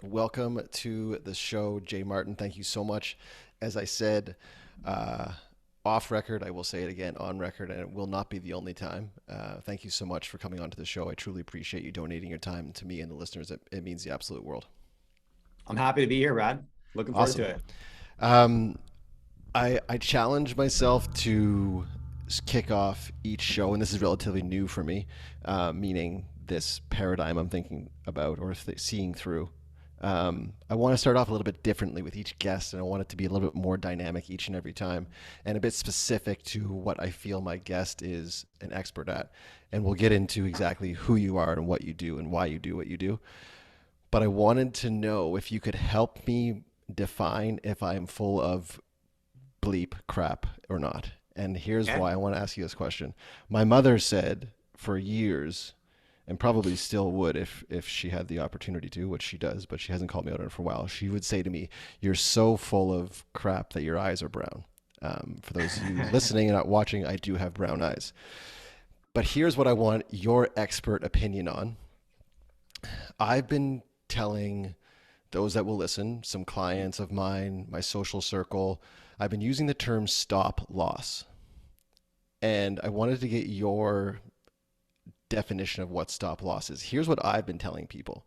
Welcome to the show, Jay Martin. Thank you so much. As I said, uh, off record, I will say it again on record, and it will not be the only time. Thank you so much for coming onto the show. I truly appreciate you donating your time to me and the listeners. It means the absolute world. I'm happy to be here, Brad. Looking forward Awesome. to it. Um, I challenge myself to kick off each show, and this is relatively new for me, meaning this paradigm I'm thinking about or seeing through. I want to start off a little bit differently with each guest, and I want it to be a little bit more dynamic each and every time, and a bit specific to what I feel my guest is an expert at. And we'll get into exactly who you are and what you do and why you do what you do. But I wanted to know if you could help me define if I'm full of bleep crap or not. And here's Okay. why I want to ask you this question. My mother said for years, and probably still would if she had the opportunity to, which she does, but she hasn't called me out on it for a while. She would say to me, "You're so full of crap that your eyes are brown." For those of you listening and not watching, I do have brown eyes. But here's what I want your expert opinion on. I've been telling those that will listen, some clients of mine, my social circle, I've been using the term stop loss. And I wanted to get your definition of what stop loss is. Here's what I've been telling people.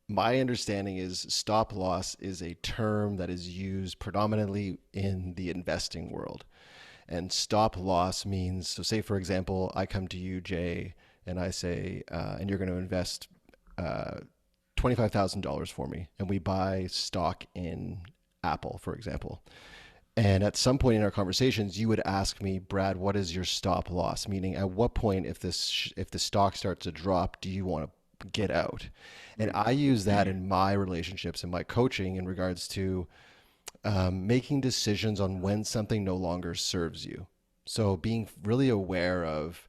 My understanding is stop loss is a term that is used predominantly in the investing world. And stop loss means, so say for example, I come to you, Jay, and I say, and you're going to invest $25,000 for me, and we buy stock in Apple, for example. And at some point in our conversations, you would ask me, Brad, what is your stop loss? Meaning, at what point, if the stock starts to drop, do you want to get out? And I use that in my relationships and my coaching in regards to making decisions on when something no longer serves you. So being really aware of,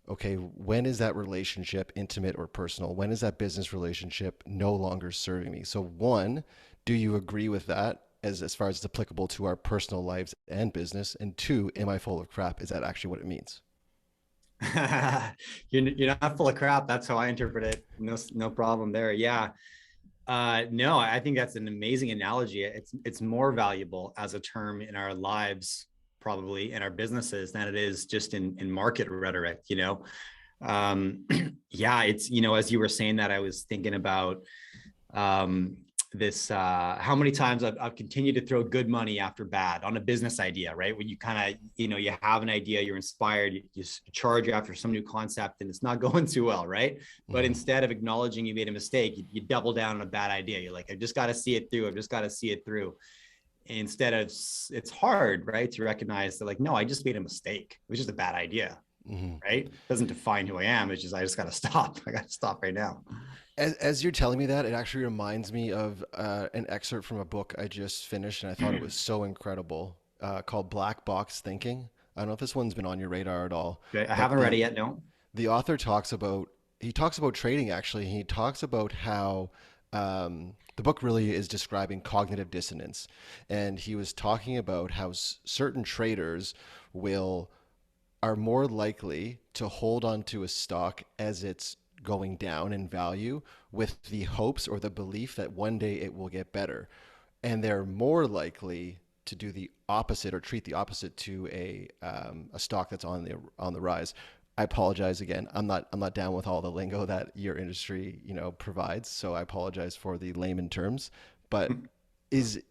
okay, when is that relationship intimate or personal? When is that business relationship no longer serving me? So one, do you agree with that as far as it's applicable to our personal lives and business? And two, am I full of crap? Is that actually what it means? You're not full of crap. That's how I interpret it. No problem there. Yeah. No, I think that's an amazing analogy. It's more valuable as a term in our lives, probably in our businesses, than it is just in market rhetoric. Um, yeah, it's as you were saying that, I was thinking about um, this how many times I've continued to throw good money after bad on a business idea, right? When you kind of you have an idea, you're inspired, you charge after some new concept and it's not going too well, right? But Mm-hmm. instead of acknowledging you made a mistake, you double down on a bad idea. You're like, I've just got to see it through, I've just got to see it through. Instead of, it's hard, right, to recognize that, like, no, I just made a mistake, it was just a bad idea, Mm-hmm. right? It doesn't define who I am. It's just, I just got to stop. I got to stop right now. As you're telling me that, it actually reminds me of an excerpt from a book I just finished, and I thought it was so incredible, called Black Box Thinking. I don't know if this one's been on your radar at all, Okay, I but haven't read it yet. No. the author talks about trading actually. He talks about how the book really is describing cognitive dissonance, and he was talking about how certain traders will are more likely to hold on to a stock as it's going down in value with the hopes or the belief that one day it will get better. And they're more likely to do the opposite or treat the opposite to a stock that's on the rise. I apologize again. I'm not down with all the lingo that your industry provides, so I apologize for the layman terms. But is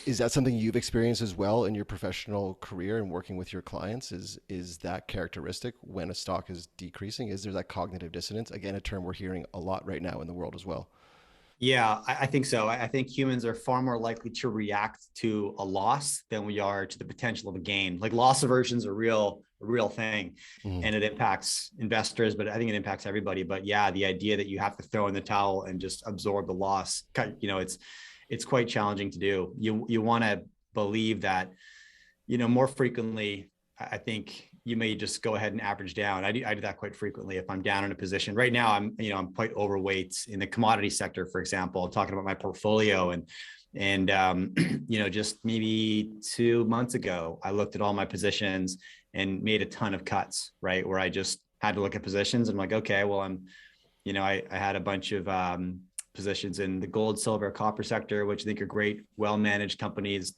is that something you've experienced as well in your professional career and working with your clients? Is that characteristic when a stock is decreasing? Is there that cognitive dissonance? Again, a term we're hearing a lot right now in the world as well. Yeah, I think so. I think humans are far more likely to react to a loss than we are to the potential of a gain. Like, loss aversion is a real thing, Mm-hmm. and it impacts investors, but I think it impacts everybody. But yeah, the idea that you have to throw in the towel and just absorb the loss, it's quite challenging to do. You want to believe that, more frequently, I think you may just go ahead and average down. I do that quite frequently if I'm down in a position. Right now, I'm quite overweight in the commodity sector, for example. I'm talking about my portfolio, and just maybe 2 months ago, I looked at all my positions and made a ton of cuts, right? Where I just had to look at positions and I'm like, okay, well, I had a bunch of positions in the gold, silver, copper sector, which I think are great, well-managed companies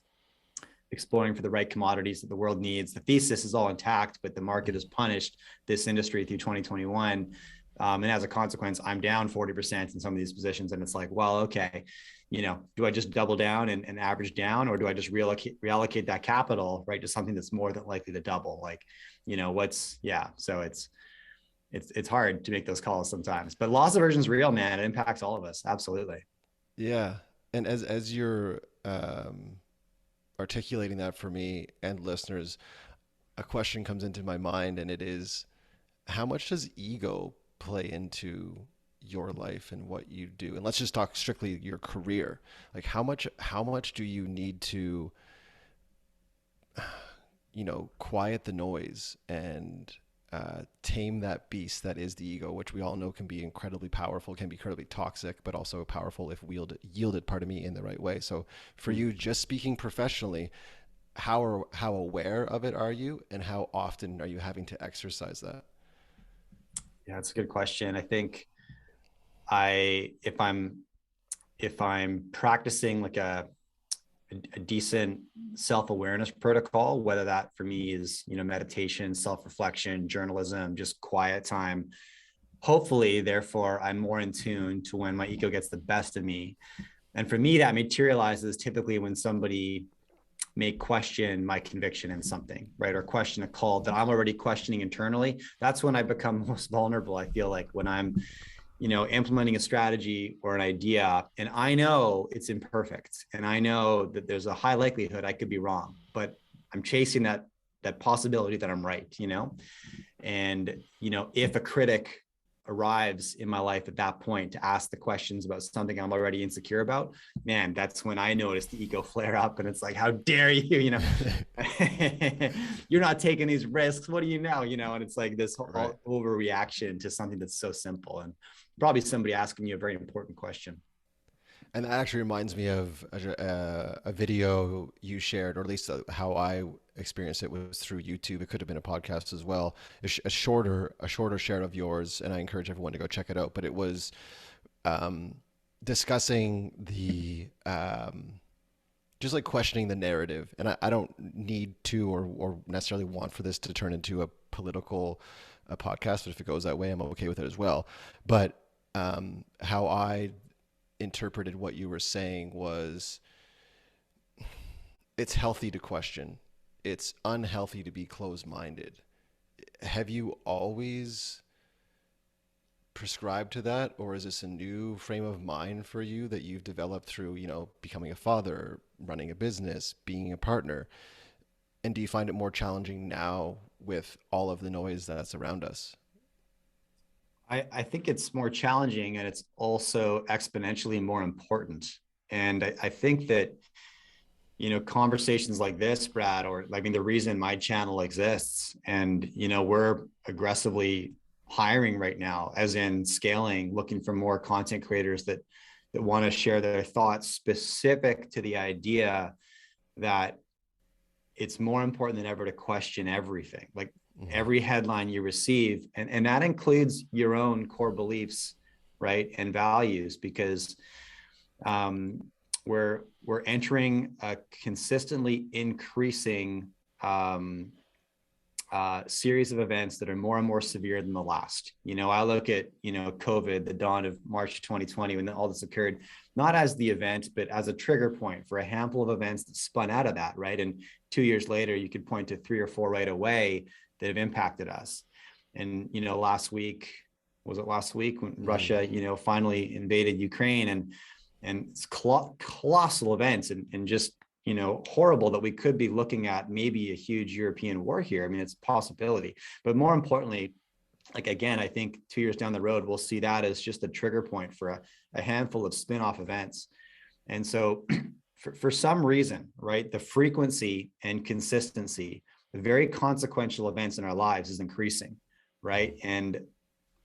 exploring for the right commodities that the world needs. The thesis is all intact, but the market has punished this industry through 2021. And as a consequence, I'm down 40% in some of these positions. And it's like, well, okay, do I just double down and average down, or do I just reallocate that capital, right, to something that's more than likely to double? So it's hard to make those calls sometimes, but loss aversion is real, man. It impacts all of us. Absolutely. Yeah. And as you're articulating that for me and listeners, a question comes into my mind, and it is, how much does ego play into your life and what you do? And let's just talk strictly your career. Like how much do you need to quiet the noise and tame that beast that is the ego, which we all know can be incredibly powerful, can be incredibly toxic, but also powerful if yielded, pardon me, in the right way. So for you, just speaking professionally, how aware of it are you, and how often are you having to exercise that? Yeah, that's a good question. I think if I'm practicing like a decent self-awareness protocol, whether that for me is, meditation, self-reflection, journalism, just quiet time, hopefully, therefore, I'm more in tune to when my ego gets the best of me. And for me, that materializes typically when somebody may question my conviction in something, right? Or question a call that I'm already questioning internally. That's when I become most vulnerable. I feel like when I'm, implementing a strategy or an idea, and I know it's imperfect, and I know that there's a high likelihood I could be wrong, but I'm chasing that possibility that I'm right, and, if a critic arrives in my life at that point to ask the questions about something I'm already insecure about, man, that's when I notice the ego flare up, and it's like, how dare you, you're not taking these risks. What do you know? And it's like this Right. overreaction to something that's so simple, and probably somebody asking you a very important question. And that actually reminds me of a video you shared, or at least how I experienced it was through YouTube. It could have been a podcast as well. A shorter share of yours, and I encourage everyone to go check it out. But it was discussing the just like questioning the narrative. And I don't need to or necessarily want for this to turn into a political podcast, but if it goes that way, I'm okay with it as well. But how I interpreted what you were saying was, it's healthy to question. It's unhealthy to be closed-minded. Have you always prescribed to that, or is this a new frame of mind for you that you've developed through, becoming a father, running a business, being a partner? And do you find it more challenging now with all of the noise that's around us? I think it's more challenging, and it's also exponentially more important. And I think that, conversations like this, Brad, or the reason my channel exists, and, we're aggressively hiring right now, as in scaling, looking for more content creators that want to share their thoughts specific to the idea that it's more important than ever to question everything. Like, Mm-hmm. every headline you receive, and that includes your own core beliefs, right, and values, because we're entering a consistently increasing series of events that are more and more severe than the last. I look at, COVID, the dawn of March 2020, when all this occurred, not as the event, but as a trigger point for a handful of events that spun out of that, right? And 2 years later, you could point to 3 or 4 right away that have impacted us. And, last week, was it last week when Russia, finally invaded Ukraine, and it's colossal events, and just, horrible that we could be looking at maybe a huge European war here. I mean, it's a possibility, but more importantly, like, again, I think 2 years down the road, we'll see that as just a trigger point for a handful of spin-off events. And so for some reason, right, the frequency and consistency, the very consequential events in our lives is increasing, right? And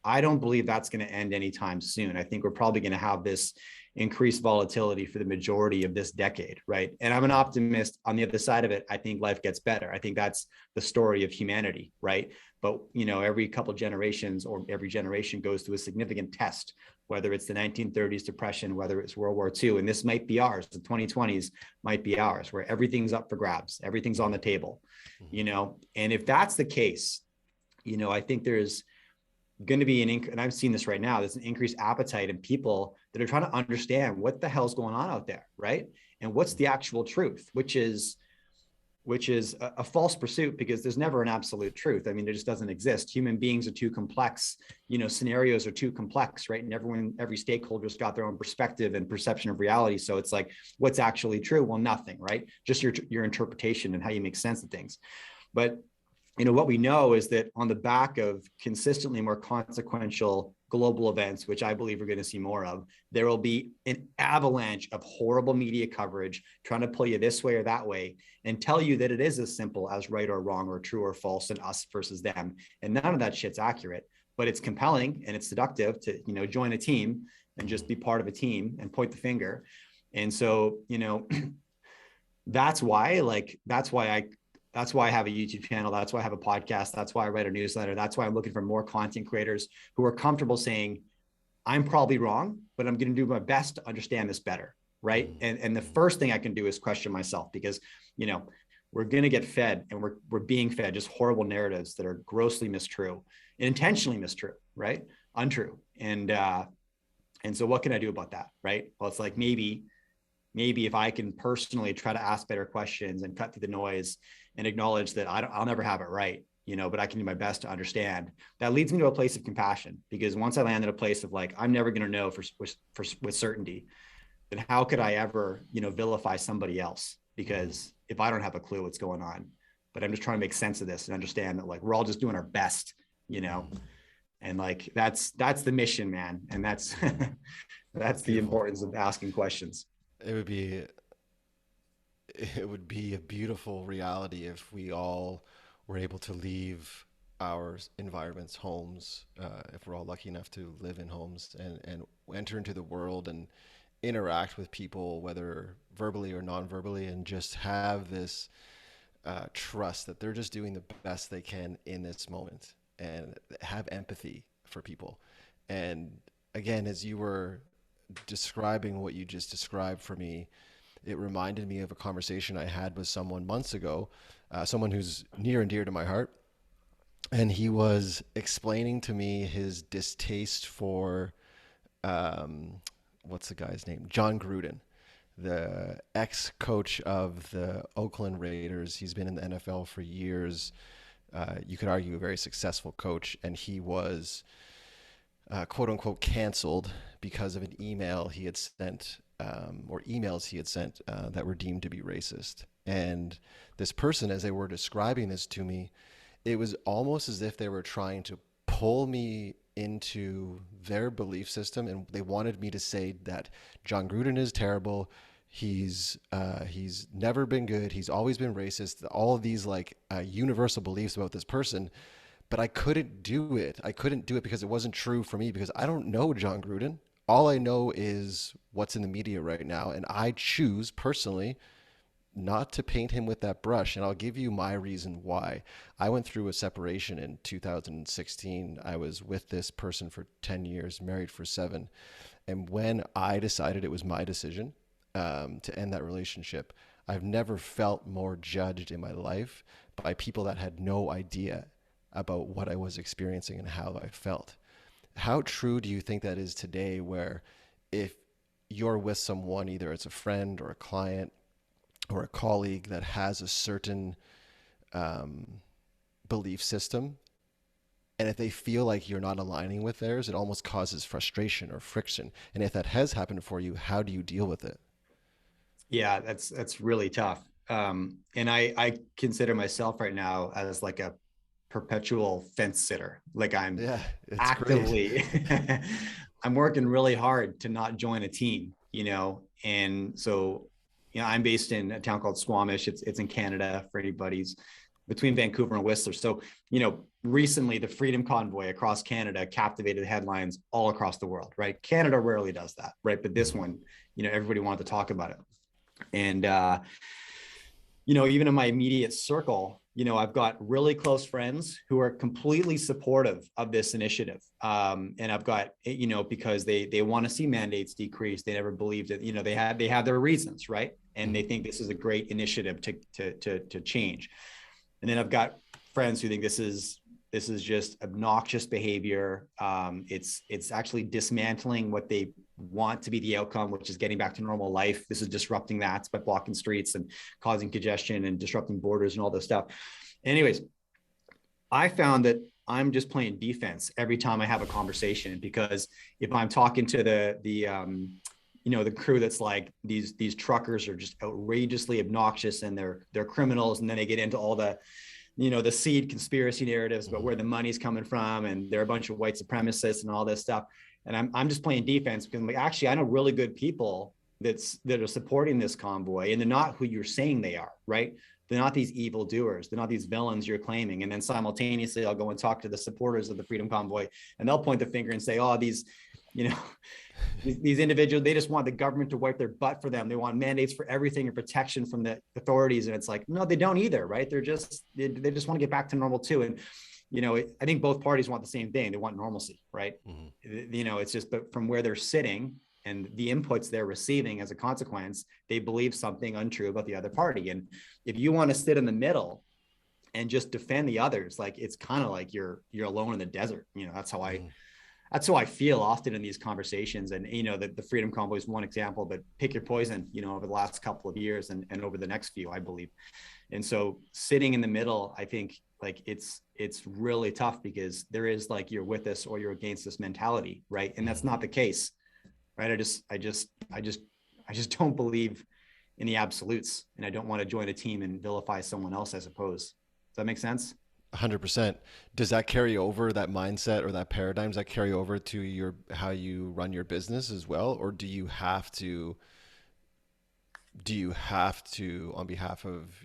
I don't believe that's going to end anytime soon. I think we're probably going to have this increased volatility for the majority of this decade, right? And I'm an optimist. On the other side of it, I think life gets better. I think that's the story of humanity, right? but every couple of generations or every generation goes through a significant test, whether it's the 1930s depression, whether it's World War II, and this might be ours. The 2020s might be ours, where everything's up for grabs, everything's on the table, and if that's the case, I think there's going to be and I've seen this right now, there's an increased appetite in people that are trying to understand what the hell's going on out there, right? And what's the actual truth, which is a false pursuit, because there's never an absolute truth. I mean, there just doesn't exist. Human beings are too complex, scenarios are too complex, right? And every stakeholder's got their own perspective and perception of reality. So it's like, what's actually true? Well, nothing, right? Just your interpretation and how you make sense of things. But what we know is that on the back of consistently more consequential global events, which I believe we're going to see more of, there will be an avalanche of horrible media coverage trying to pull you this way or that way and tell you that it is as simple as right or wrong or true or false and us versus them. And none of that shit's accurate, but it's compelling and it's seductive to, join a team and just be part of a team and point the finger. And so, that's why I have a YouTube channel. That's why I have a podcast. That's why I write a newsletter. That's why I'm looking for more content creators who are comfortable saying, I'm probably wrong, but I'm going to do my best to understand this better. Right. And the first thing I can do is question myself, because, we're going to get fed, and we're being fed just horrible narratives that are grossly mistrue, intentionally mistrue, right? Untrue. And so what can I do about that? Right. Well, it's like, maybe if I can personally try to ask better questions and cut through the noise and acknowledge that I'll never have it right, but I can do my best to understand. That leads me to a place of compassion, because once I land at a place of like, I'm never going to know with certainty, then how could I ever, vilify somebody else? Because if I don't have a clue what's going on, but I'm just trying to make sense of this and understand that like, we're all just doing our best, and like, that's the mission, man. And that's, that's the importance of asking questions. It would be a beautiful reality if we all were able to leave our environments, homes, if we're all lucky enough to live in homes, and enter into the world and interact with people, whether verbally or non-verbally, and just have this trust that they're just doing the best they can in this moment, and have empathy for people. And again, as you were describing what you just described for me, it reminded me of a conversation I had with someone months ago, someone who's near and dear to my heart. And he was explaining to me his distaste for, what's the guy's name? John Gruden, the ex-coach of the Oakland Raiders. He's been in the NFL for years. You could argue a very successful coach, and he was quote unquote canceled because of an email he had sent, or emails he had sent that were deemed to be racist. And this person, as they were describing this to me, it was almost as if they were trying to pull me into their belief system, and they wanted me to say that John Gruden is terrible. He's never been good. He's always been racist. All of these like universal beliefs about this person. But I couldn't do it. I couldn't do it because it wasn't true for me, because I don't know John Gruden. All I know is what's in the media right now. And I choose personally not to paint him with that brush. And I'll give you my reason why. I went through a separation in 2016. I was with this person for 10 years, married for 7. And when I decided it was my decision to end that relationship, I've never felt more judged in my life by people that had no idea about what I was experiencing and how I felt. How true do you think that is today, where if you're with someone, either it's a friend or a client or a colleague that has a certain belief system, and if they feel like you're not aligning with theirs, it almost causes frustration or friction. And if that has happened for you, how do you deal with it? Yeah, that's really tough. And I consider myself right now as like a perpetual fence sitter. Like I'm Yeah, it's great. actively, I'm working really hard to not join a team, and so, I'm based in a town called Squamish. It's in Canada for anybody's between Vancouver and Whistler. So, recently the Freedom Convoy across Canada captivated headlines all across the world, right? Canada rarely does that, right? But this one, everybody wanted to talk about it. And even in my immediate circle, I've got really close friends who are completely supportive of this initiative. And I've got, because they want to see mandates decrease. They never believed it. They have their reasons, right? And they think this is a great initiative to change. And then I've got friends who think this is just obnoxious behavior. It's actually dismantling what they want to be the outcome, which is getting back to normal life. This is disrupting that by blocking streets and causing congestion and disrupting borders and all this stuff. Anyways, I found that I'm just playing defense every time I have a conversation, because if I'm talking to the crew that's like these truckers are just outrageously obnoxious and they're criminals, and then they get into all the seed conspiracy narratives about where the money's coming from, and they're a bunch of white supremacists and all this stuff. And I'm just playing defense, because I'm like, actually, I know really good people that are supporting this convoy, and they're not who you're saying they are, right? They're not these evil doers. They're not these villains you're claiming. And then simultaneously, I'll go and talk to the supporters of the Freedom Convoy, and they'll point the finger and say, oh, you know, these individuals, they just want the government to wipe their butt for them. They want mandates for everything and protection from the authorities. And it's like, no, they don't either, right? They just want to get back to normal too. And, I think both parties want the same thing. They want normalcy, right? Mm-hmm. It's just, but from where they're sitting and the inputs they're receiving as a consequence, they believe something untrue about the other party. And if you want to sit in the middle and just defend the others, like, it's kind of like you're alone in the desert. That's how I feel often in these conversations. And, the Freedom Convoy is one example, but pick your poison, over the last couple of years and over the next few, I believe. And so sitting in the middle, I think, like, it's really tough, because there is like, you're with us or you're against this mentality, right? And that's not the case, right? I just don't believe in the absolutes, and I don't want to join a team and vilify someone else, I suppose. Does that make sense? 100%. Does that carry over, that mindset or that paradigm, does that carry over to how you run your business as well? Or do you have to, on behalf of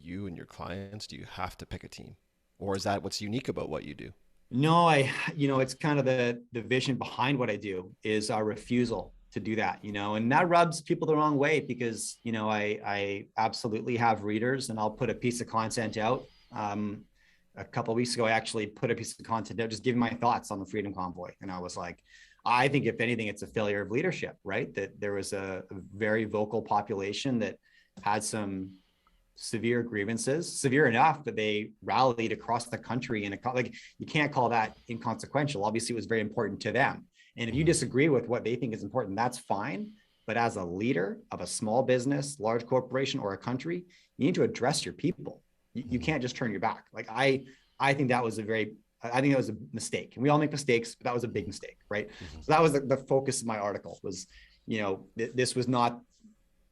you and your clients, do you have to pick a team? Or is that what's unique about what you do? No, it's kind of the vision behind what I do is our refusal to do that, and that rubs people the wrong way, because, I absolutely have readers, and I'll put a piece of content out. A couple of weeks ago, I actually put a piece of content out, just giving my thoughts on the Freedom Convoy. And I was like, I think if anything, it's a failure of leadership, right? That there was a very vocal population that had some severe grievances, severe enough that they rallied across the country. And like, you can't call that inconsequential. Obviously, it was very important to them. And if you disagree with what they think is important, that's fine. But as a leader of a small business, large corporation, or a country, you need to address your people. You can't just turn your back. Like, I think that was a mistake, and we all make mistakes, but that was a big mistake, right? Mm-hmm. So that was the focus of my article was, this was not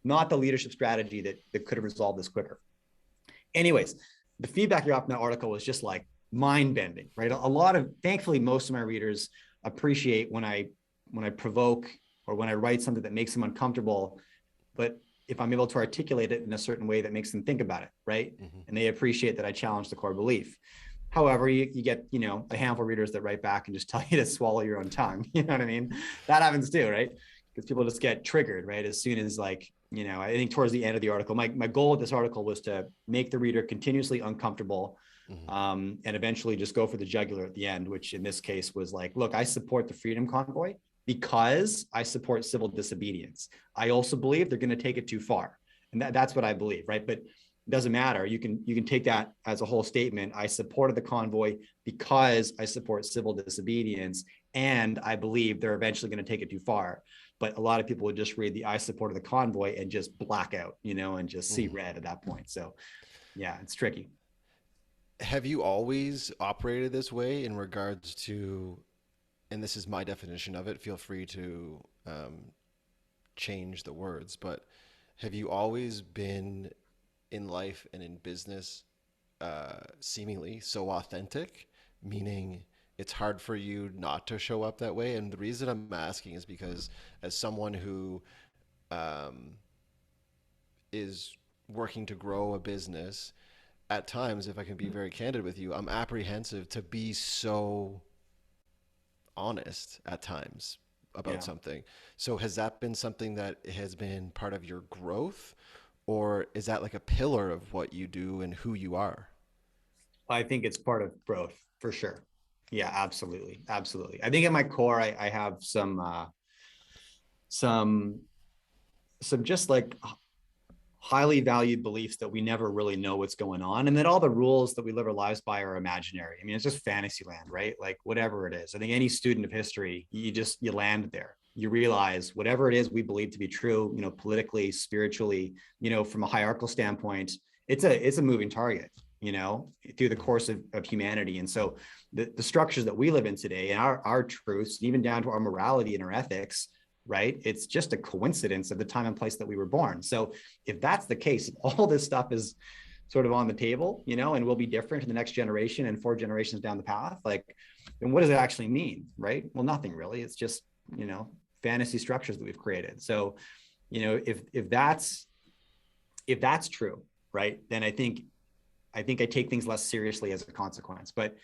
the leadership strategy that could have resolved this quicker. Anyways, the feedback you got from that article was just like mind bending, right? Thankfully, most of my readers appreciate when I provoke or when I write something that makes them uncomfortable, but if I'm able to articulate it in a certain way that makes them think about it, right? Mm-hmm. And they appreciate that I challenge the core belief. However, you get, a handful of readers that write back and just tell you to swallow your own tongue. You know what I mean? That happens too, right? Because people just get triggered, right? As soon as, like, I think towards the end of the article, my goal with this article was to make the reader continuously uncomfortable, and eventually just go for the jugular at the end, which in this case was like, look, I support the Freedom Convoy because I support civil disobedience. I also believe they're going to take it too far. And that's what I believe, right? But it doesn't matter. You can take that as a whole statement. I supported the convoy because I support civil disobedience, and I believe they're eventually going to take it too far. But a lot of people would just read the I supported the convoy and just black out, and just see red at that point. So yeah, it's tricky. Have you always operated this way in regards to, and this is my definition of it, feel free to change the words, but have you always been in life and in business seemingly so authentic, meaning it's hard for you not to show up that way? And the reason I'm asking is because, as someone who is working to grow a business, at times, if I can be very candid with you, I'm apprehensive to be so honest at times about something. So has that been something that has been part of your growth, or is that like a pillar of what you do and who you are? I think it's part of growth for sure. Yeah, absolutely. Absolutely. I think at my core, I have some, some just like highly valued beliefs that we never really know what's going on, and that all the rules that we live our lives by are imaginary. I mean, it's just fantasy land, right? Like whatever it is. I think any student of history, you land there. You realize whatever it is we believe to be true, politically, spiritually, from a hierarchical standpoint, it's a moving target, through the course of humanity. And so the structures that we live in today and our truths, even down to our morality and our ethics, right? It's just a coincidence of the time and place that we were born. So if that's the case, if all this stuff is sort of on the table, and will be different in the next generation and 4 generations down the path, like, then what does it actually mean, right? Well, nothing really. It's just, fantasy structures that we've created. So, if that's true, right, then I think I take things less seriously as a consequence. But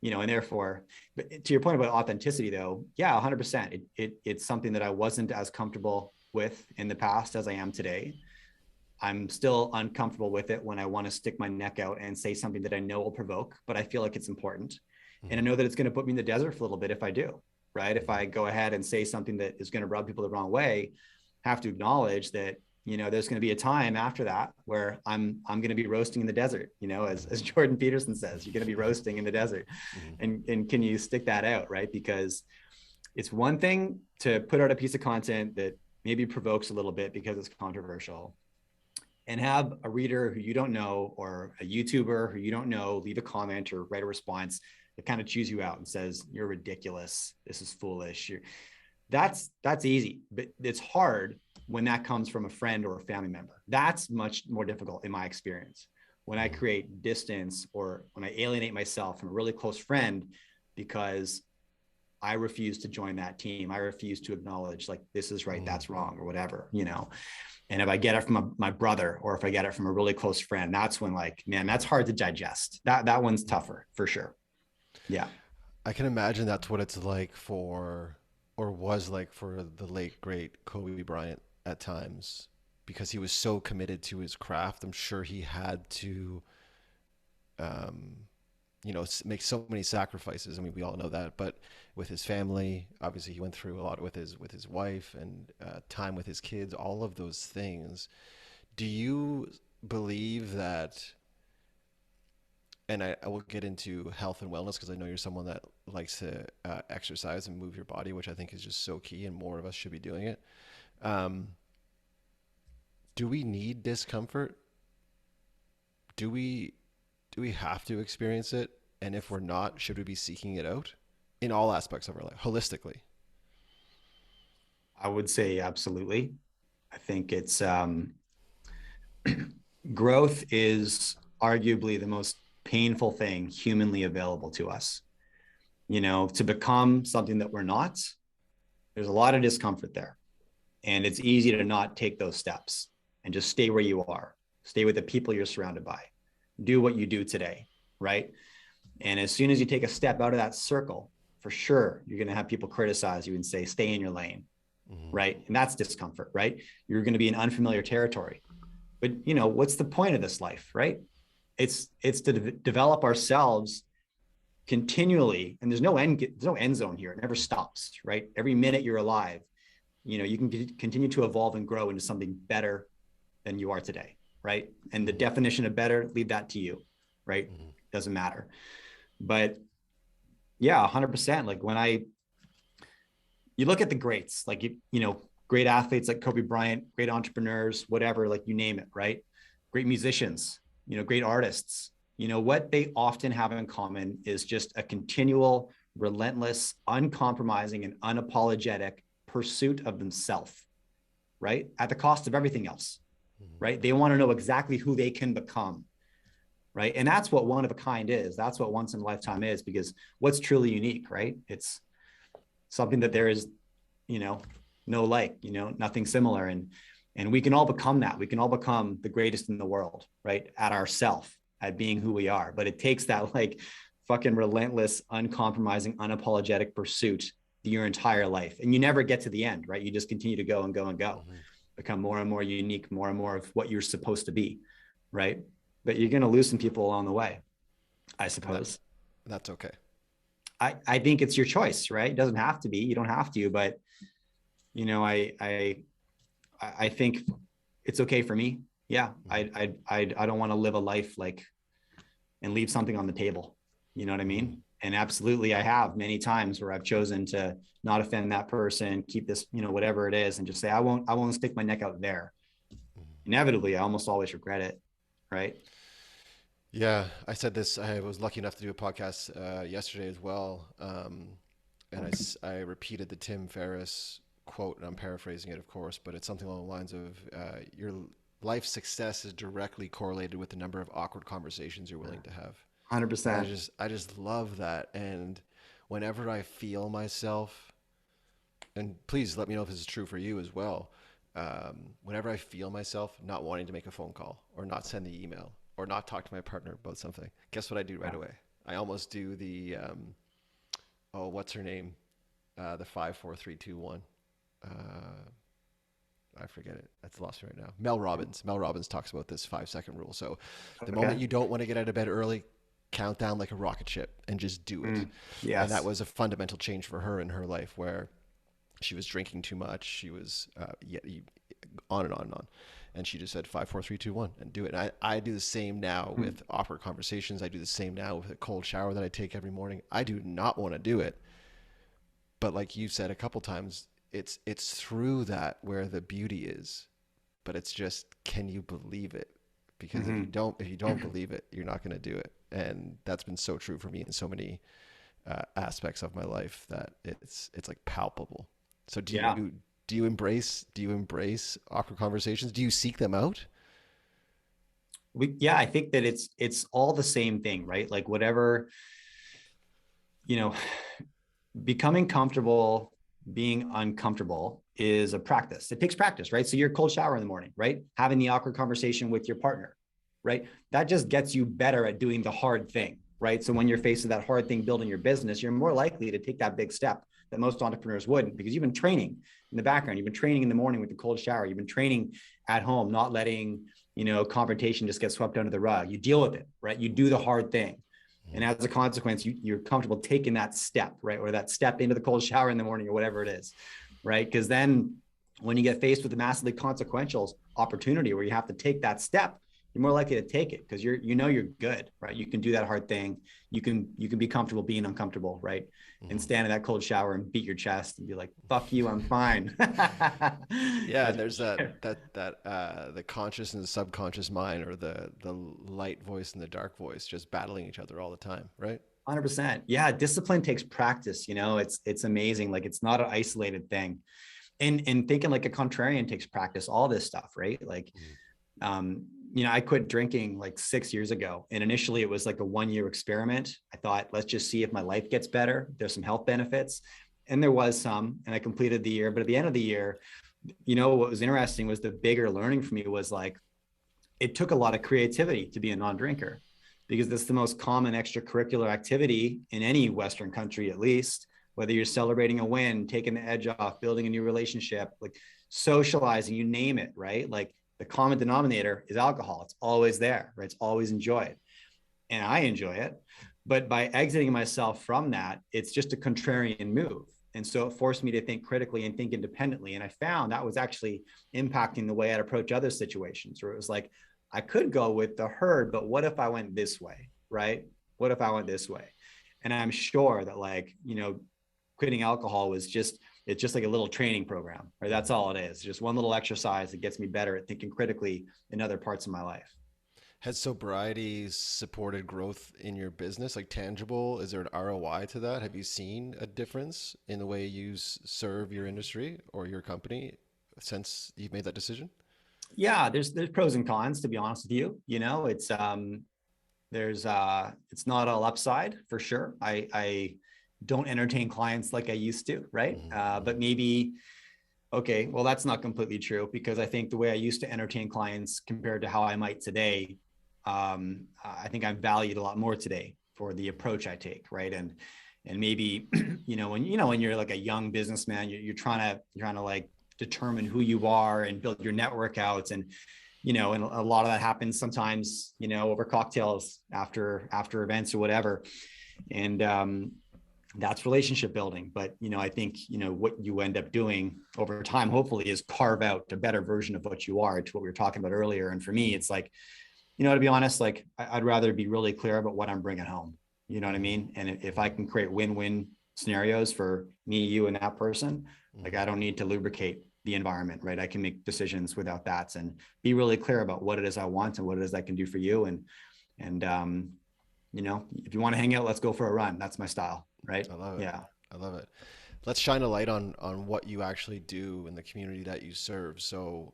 and therefore, but to your point about authenticity, though, yeah, 100%. It's something that I wasn't as comfortable with in the past as I am today. I'm still uncomfortable with it when I want to stick my neck out and say something that I know will provoke, but I feel like it's important. And I know that it's going to put me in the desert for a little bit if I do, right? If I go ahead and say something that is going to rub people the wrong way, have to acknowledge that there's going to be a time after that where I'm going to be roasting in the desert, as Jordan Peterson says, you're going to be roasting in the desert. And can you stick that out, right? Because it's one thing to put out a piece of content that maybe provokes a little bit because it's controversial, and have a reader who you don't know, or a YouTuber who you don't know, leave a comment or write a response that kind of chews you out and says, you're ridiculous, this is foolish. That's easy, but it's hard when that comes from a friend or a family member. That's much more difficult in my experience. When I create distance, or when I alienate myself from a really close friend because I refuse to join that team, I refuse to acknowledge, like, this is right, that's wrong, or whatever, And if I get it from my brother, or if I get it from a really close friend, that's when, like, man, that's hard to digest. That one's tougher for sure. Yeah. I can imagine that's what it's like for, or was like for, the late great Kobe Bryant at times, because he was so committed to his craft. I'm sure he had to, um, make so many sacrifices. I mean, we all know that, but with his family, obviously, he went through a lot with his wife, and time with his kids, all of those things. Do you believe that? And I will get into health and wellness, because I know you're someone that likes to exercise and move your body, which I think is just so key, and more of us should be doing it. Um, do we need discomfort? Do we have to experience it? And if we're not, should we be seeking it out in all aspects of our life, holistically? I would say absolutely. I think it's growth is arguably the most painful thing humanly available to us. To become something that we're not, there's a lot of discomfort there. And it's easy to not take those steps and just stay where you are, stay with the people you're surrounded by, do what you do today, right? And as soon as you take a step out of that circle, for sure, you're going to have people criticize you and say, stay in your lane, right? And that's discomfort, right? You're going to be in unfamiliar territory. But, what's the point of this life, right? It's to develop ourselves continually, and there's no end zone here. It never stops, right? Every minute you're alive, you can continue to evolve and grow into something better than you are today, right? And the definition of better, leave that to you, right? Doesn't matter. But yeah, 100%. Like you look at the greats, like, great athletes like Kobe Bryant, great entrepreneurs, whatever, like, you name it, right? Great musicians, great artists, what they often have in common is just a continual, relentless, uncompromising, and unapologetic pursuit of themselves, right? At the cost of everything else, right? They want to know exactly who they can become, right? And that's what one of a kind is. That's what once in a lifetime is, because what's truly unique, right? It's something that there is, no like, nothing similar. And we can all become that. We can all become the greatest in the world, right? At ourself, at being who we are. But it takes that, like, fucking relentless, uncompromising, unapologetic pursuit your entire life. And you never get to the end, right? You just continue to go and go and go. become more and more unique, more and more of what you're supposed to be, right? But you're going to lose some people along the way, I And suppose. that's okay. I think it's your choice, right? It doesn't have to be, you don't have to, but you know, I think it's okay for me. Yeah. I don't want to live a life like and leave something on the table. You know what I Mm-hmm. mean? And absolutely, I have many times where I've chosen to not offend that person, keep this, you know, whatever it is, and just say, I won't stick my neck out there. Inevitably, I almost always regret it. Right. Yeah, I said this. I was lucky enough to do a podcast yesterday as well, and I repeated the Tim Ferriss quote, and I'm paraphrasing it, of course, but it's something along the lines of your life success is directly correlated with the number of awkward conversations you're willing to have. And 100%. I just love that. And whenever I feel myself, and please let me know if this is true for you as well. Whenever I feel myself not wanting to make a phone call or not send the email or not talk to my partner about something, guess what I do right Yeah. away? I almost do the oh, what's her name? The 5 4 3 2 1. Uh, I forget it. That's lost me right now. Mel Robbins. Mel Robbins talks about this 5 second rule. So the moment Okay. you don't want to get out of bed early, count down like a rocket ship and just do it. And that Yes. was a fundamental change for her in her life where she was drinking too much. She was on and on and on. And she just said 5 4 3 2 1 and do it. And I do the same now with awkward conversations. I do the same now with a cold shower that I take every morning. I do not want to do it. But like you said a couple times, it's through that where the beauty is. But it's just, can you believe it? Because Mm-hmm. if you don't believe it, you're not going to do it. And that's been so true for me in so many aspects of my life that it's like palpable. So Yeah. do you embrace awkward conversations? Do you seek them out? Yeah, I think that it's all the same thing, right? Like whatever, you know, becoming comfortable being uncomfortable is a practice. It takes practice, right? So you're cold shower in the morning, right? Having the awkward conversation with your partner, right? That just gets you better at doing the hard thing, right? So when you're faced with that hard thing building your business, you're more likely to take that big step that most entrepreneurs wouldn't, because you've been training in the background. You've been training in the morning with the cold shower. You've been training at home, not letting, you know, confrontation just get swept under the rug. You deal with it, right? You do the hard thing. And as a consequence, you're comfortable taking that step, right? Or that step into the cold shower in the morning or whatever it is, right? Because then when you get faced with a massively consequential opportunity where you have to take that step, you're more likely to take it because you're good, right? You can do that hard thing. You can be comfortable being uncomfortable, right? And Mm-hmm. stand in that cold shower and beat your chest and be like, "Fuck you, I'm fine." Yeah, and That's there's for sure. the conscious and the subconscious mind, or the light voice and the dark voice, just battling each other all the time, right? 100%. Yeah, discipline takes practice. You know, it's amazing. Like it's not an isolated thing. And thinking like a contrarian takes practice. All this stuff, right? Like, um, you know, I quit drinking like 6 years ago, and initially it was like a 1 year experiment. I thought, let's just see if my life gets better. There's some health benefits, and there was some, and I completed the year. But at the end of the year, you know, what was interesting was the bigger learning for me was like it took a lot of creativity to be a non-drinker because that's the most common extracurricular activity in any Western country, at least, whether you're celebrating a win, taking the edge off, building a new relationship, like socializing, you name it, right? Like the common denominator is alcohol. It's always there, right? It's always enjoyed. And I enjoy it. But by exiting myself from that, it's just a contrarian move. And so it forced me to think critically and think independently. And I found that was actually impacting the way I'd approach other situations where it was like, I could go with the herd, but what if I went this way? Right? What if I went this way? And I'm sure that, like, you know, quitting alcohol was just, it's just like a little training program, right? That's all it is. Just one little exercise that gets me better at thinking critically in other parts of my life. Has sobriety supported growth in your business, like tangible? Is there an ROI to that? Have you seen a difference in the way you serve your industry or your company since you've made that decision? Yeah, there's pros and cons, to be honest with you. You know, there's it's not all upside for sure. I don't entertain clients like I used to, right? But maybe, okay, well, that's not completely true because I think the way I used to entertain clients compared to how I might today, I think I'm valued a lot more today for the approach I take, right? And maybe, you know, when you're like a young businessman, you're trying to like determine who you are and build your network out. And, and a lot of that happens sometimes, over cocktails after events or whatever. And that's relationship building. But, I think, what you end up doing over time, hopefully, is carve out a better version of what you are, to what we were talking about earlier. And for me, it's like, to be honest, like I'd rather be really clear about what I'm bringing home. You know what I mean? And if I can create win-win scenarios for me, you, and that person, like I don't need to lubricate the environment, right? I can make decisions without that and be really clear about what it is I want and what it is I can do for you. And if you want to hang out, let's go for a run. That's my style, right? I love it. Yeah. I love it. Let's shine a light on what you actually do in the community that you serve. So,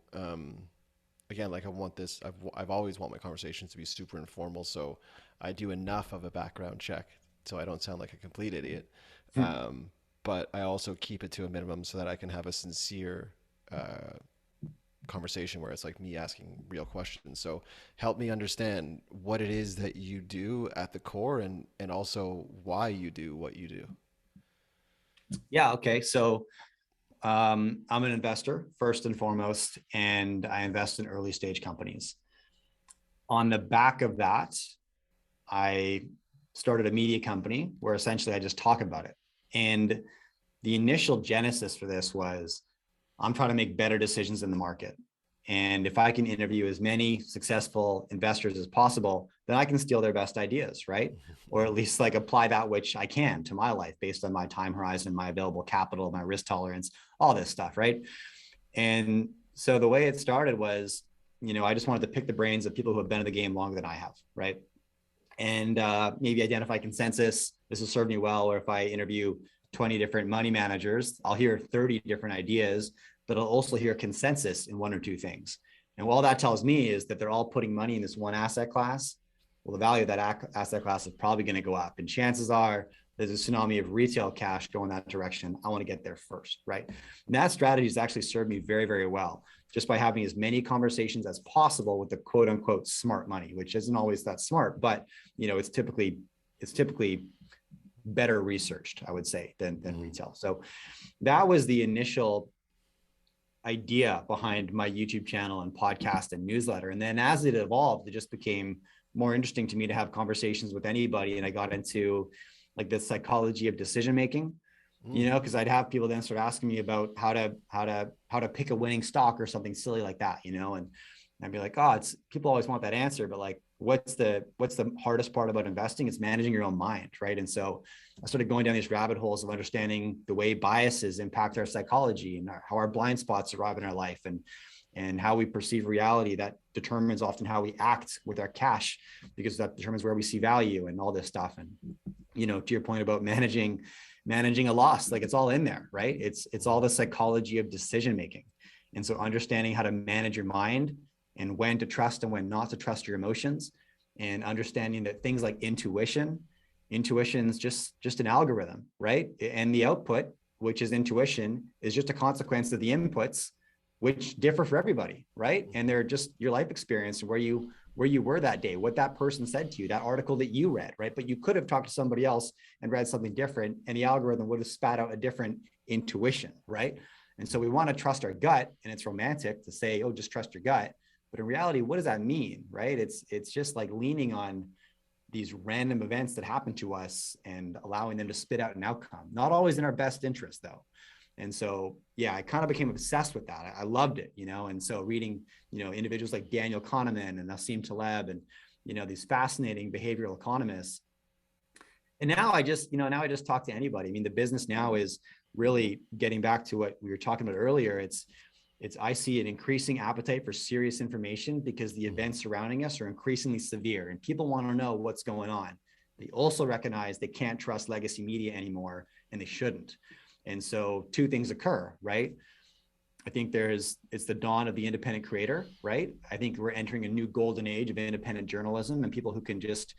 again, like I've always want my conversations to be super informal. So I do enough of a background check so I don't sound like a complete idiot. But I also keep it to a minimum so that I can have a sincere conversation where it's like me asking real questions. So help me understand what it is that you do at the core, and also why you do what you do. Yeah. Okay. So I'm an investor first and foremost, and I invest in early stage companies. On the back of that, I started a media company where essentially I just talk about it. And the initial genesis for this was I'm trying to make better decisions in the market. And if I can interview as many successful investors as possible, then I can steal their best ideas, right? Or at least like apply that which I can to my life based on my time horizon, my available capital, my risk tolerance, all this stuff, right? And so the way it started was, I just wanted to pick the brains of people who have been in the game longer than I have, right? And maybe identify consensus. This has served me well. Or if I interview 20 different money managers, I'll hear 30 different ideas, but I'll also hear consensus in one or two things. And all that tells me is that they're all putting money in this one asset class. Well, the value of that asset class is probably going to go up. And chances are there's a tsunami of retail cash going that direction. I want to get there first, right? And that strategy has actually served me very, very well, just by having as many conversations as possible with the quote unquote smart money, which isn't always that smart, but it's typically better researched, I would say, than retail. So that was the initial idea behind my YouTube channel and podcast and newsletter. And then as it evolved, it just became more interesting to me to have conversations with anybody. And I got into like the psychology of decision making, because I'd have people then start asking me about how to pick a winning stock or something silly like that, and I'd be like, it's people always want that answer, but like, what's the hardest part about investing? It's managing your own mind, right? And so I started going down these rabbit holes of understanding the way biases impact our psychology and how our blind spots arrive in our life, and how we perceive reality. That determines often how we act with our cash, because that determines where we see value and all this stuff. And to your point about managing a loss, like it's all in there, right? It's all the psychology of decision making. And so understanding how to manage your mind and when to trust and when not to trust your emotions, and understanding that things like intuition's just an algorithm, right? And the output, which is intuition, is just a consequence of the inputs, which differ for everybody, right? And they're just your life experience, where you were that day, what that person said to you, that article that you read, right? But you could have talked to somebody else and read something different, and the algorithm would have spat out a different intuition, right? And so we want to trust our gut, and it's romantic to say, just trust your gut. But in reality, what does that mean, right? It's just like leaning on these random events that happen to us and allowing them to spit out an outcome, not always in our best interest though. And so, yeah, I kind of became obsessed with that. I loved it, and so reading, individuals like Daniel Kahneman and Nassim Taleb and, these fascinating behavioral economists. And now I just talk to anybody. I mean, the business now is really getting back to what we were talking about earlier. I see an increasing appetite for serious information because the events surrounding us are increasingly severe and people want to know what's going on. They also recognize they can't trust legacy media anymore, and they shouldn't. And so two things occur, right? I think it's the dawn of the independent creator, right? I think we're entering a new golden age of independent journalism and people who can just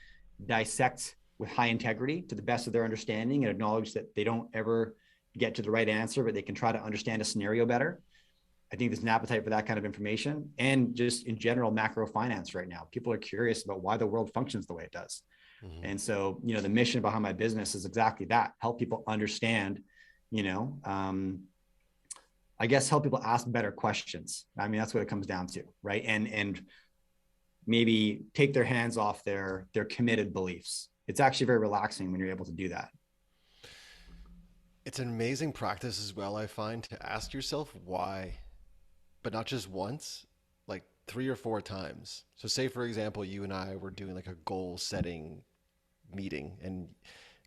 dissect with high integrity to the best of their understanding and acknowledge that they don't ever get to the right answer, but they can try to understand a scenario better. I think there's an appetite for that kind of information, and just in general, macro finance right now. People are curious about why the world functions the way it does. Mm-hmm. And so, the mission behind my business is exactly that: help people understand, I guess, help people ask better questions. I mean, that's what it comes down to, right? And maybe take their hands off their committed beliefs. It's actually very relaxing when you're able to do that. It's an amazing practice as well, I find, to ask yourself why, but not just once, like 3 or 4 times. So, say for example, you and I were doing like a goal setting meeting, and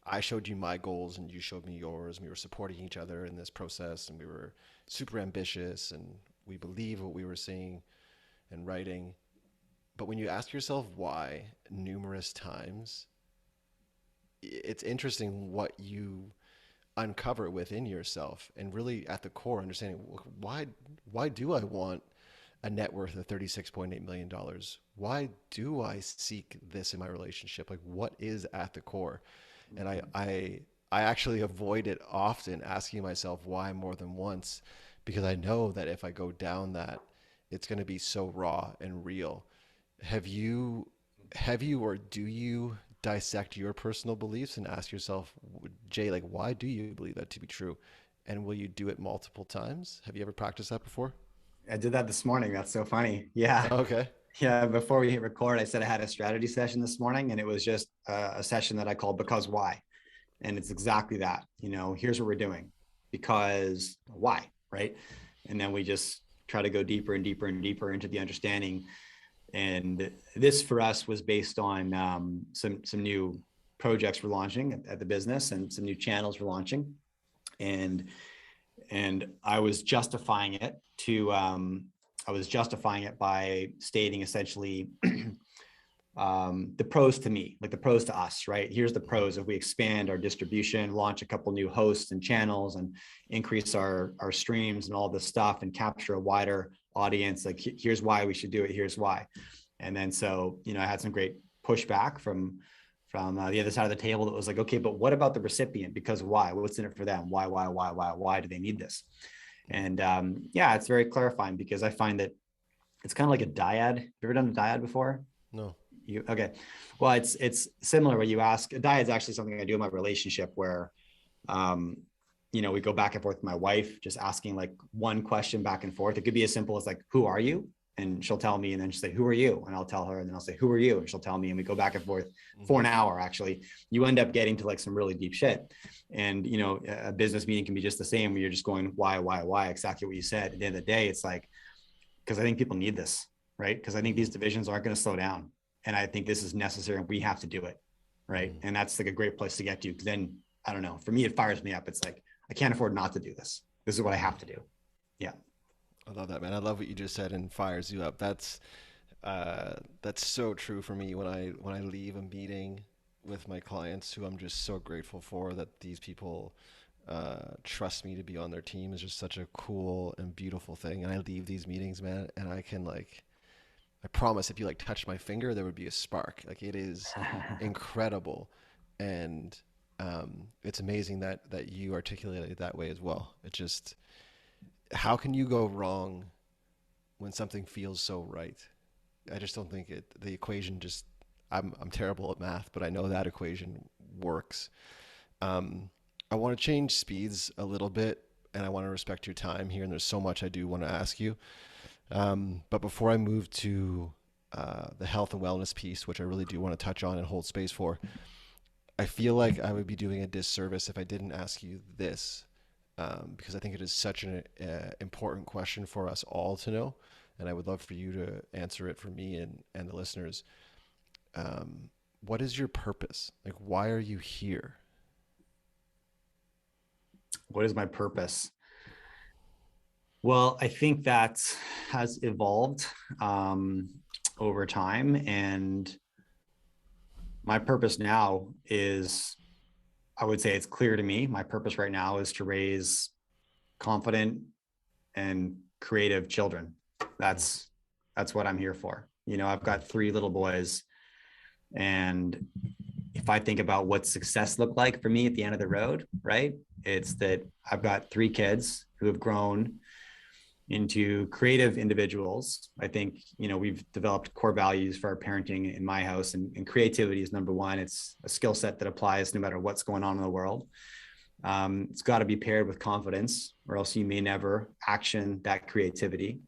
I showed you my goals and you showed me yours, and we were supporting each other in this process, and we were super ambitious and we believed what we were saying and writing. But when you ask yourself why numerous times, it's interesting what you uncover within yourself, and really at the core understanding why do I want a net worth of $36.8 million? Why do I seek this in my relationship? Like, what is at the core? And I actually avoid it often, asking myself why more than once, because I know that if I go down that, it's going to be so raw and real. Have you or do you dissect your personal beliefs and ask yourself, Jay, like, why do you believe that to be true? And will you do it multiple times? Have you ever practiced that before? I did that this morning. That's so funny. Yeah. Okay. Yeah. Before we hit record, I said I had a strategy session this morning, and it was just a session that I called Because Why? And it's exactly that. Here's what we're doing. Because why? Right. And then we just try to go deeper and deeper and deeper into the understanding. And this for us was based on some new projects we're launching at the business, and some new channels we're launching. And I was justifying it by stating essentially the pros to me, like the pros to us, right? Here's the pros if we expand our distribution, launch a couple new hosts and channels, and increase our streams and all this stuff, and capture a wider audience. Like, here's why we should do it. Here's why. And then so, I had some great pushback from the other side of the table that was like, okay, but what about the recipient? Because why? What's in it for them? Why do they need this? And yeah, it's very clarifying, because I find that it's kind of like a dyad. Have you ever done a dyad before? No. Okay. Well, it's similar where you ask. A dyad is actually something I do in my relationship where, we go back and forth with my wife, just asking like one question back and forth. It could be as simple as like, who are you? And she'll tell me, and then she'll say, who are you? And I'll tell her, and then I'll say, who are you? And she'll tell me, and we go back and forth for an hour. Actually, you end up getting to like some really deep shit. And, a business meeting can be just the same, where you're just going, why, exactly what you said. At the end of the day, it's like, because I think people need this, right? Because I think these divisions aren't going to slow down. And I think this is necessary, and we have to do it. Right. And that's like a great place to get to. Because then, I don't know, for me, it fires me up. It's like, I can't afford not to do this. This is what I have to do. Yeah. I love that, man. I love what you just said, and fires you up. That's so true for me when I leave a meeting with my clients, who I'm just so grateful for, that these people trust me to be on their team, is just such a cool and beautiful thing. And I leave these meetings, man, and I can like, I promise if you like touch my finger, there would be a spark. Like, it is incredible. And it's amazing that you articulate it that way as well. It just, how can you go wrong when something feels so right? I just don't think the equation just, I'm terrible at math, but I know that equation works. I want to change speeds a little bit, and I want to respect your time here. And there's so much I do want to ask you. But before I move to the health and wellness piece, which I really do want to touch on and hold space for, I feel like I would be doing a disservice if I didn't ask you this, because I think it is such an important question for us all to know, and I would love for you to answer it for me and the listeners. What is your purpose? Like, why are you here? What is my purpose? Well, I think that has evolved over time. And my purpose now is, I would say it's clear to me. My purpose right now is to raise confident and creative children. That's what I'm here for. I've got 3 little boys, and if I think about what success looked like for me at the end of the road, right? It's that I've got 3 kids who have grown into creative individuals. I think, we've developed core values for our parenting in my house, and creativity is number one. It's a skill set that applies no matter what's going on in the world. It's got to be paired with confidence, or else you may never action that creativity.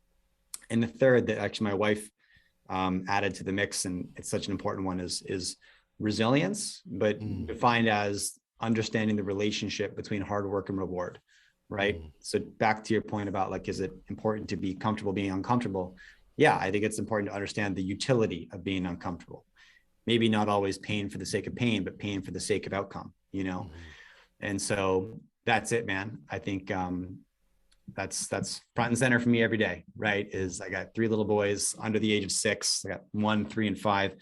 And the third that actually my wife added to the mix, and it's such an important one, is resilience, but defined as understanding the relationship between hard work and reward, right? So back to your point about like, is it important to be comfortable being uncomfortable? Yeah, I think it's important to understand the utility of being uncomfortable. Maybe not always pain for the sake of pain, but pain for the sake of outcome, you know? And so that's it, man. I think that's front and center for me every day, right? Is I got 3 little boys under the age of 6. I got 1, 3, and 5.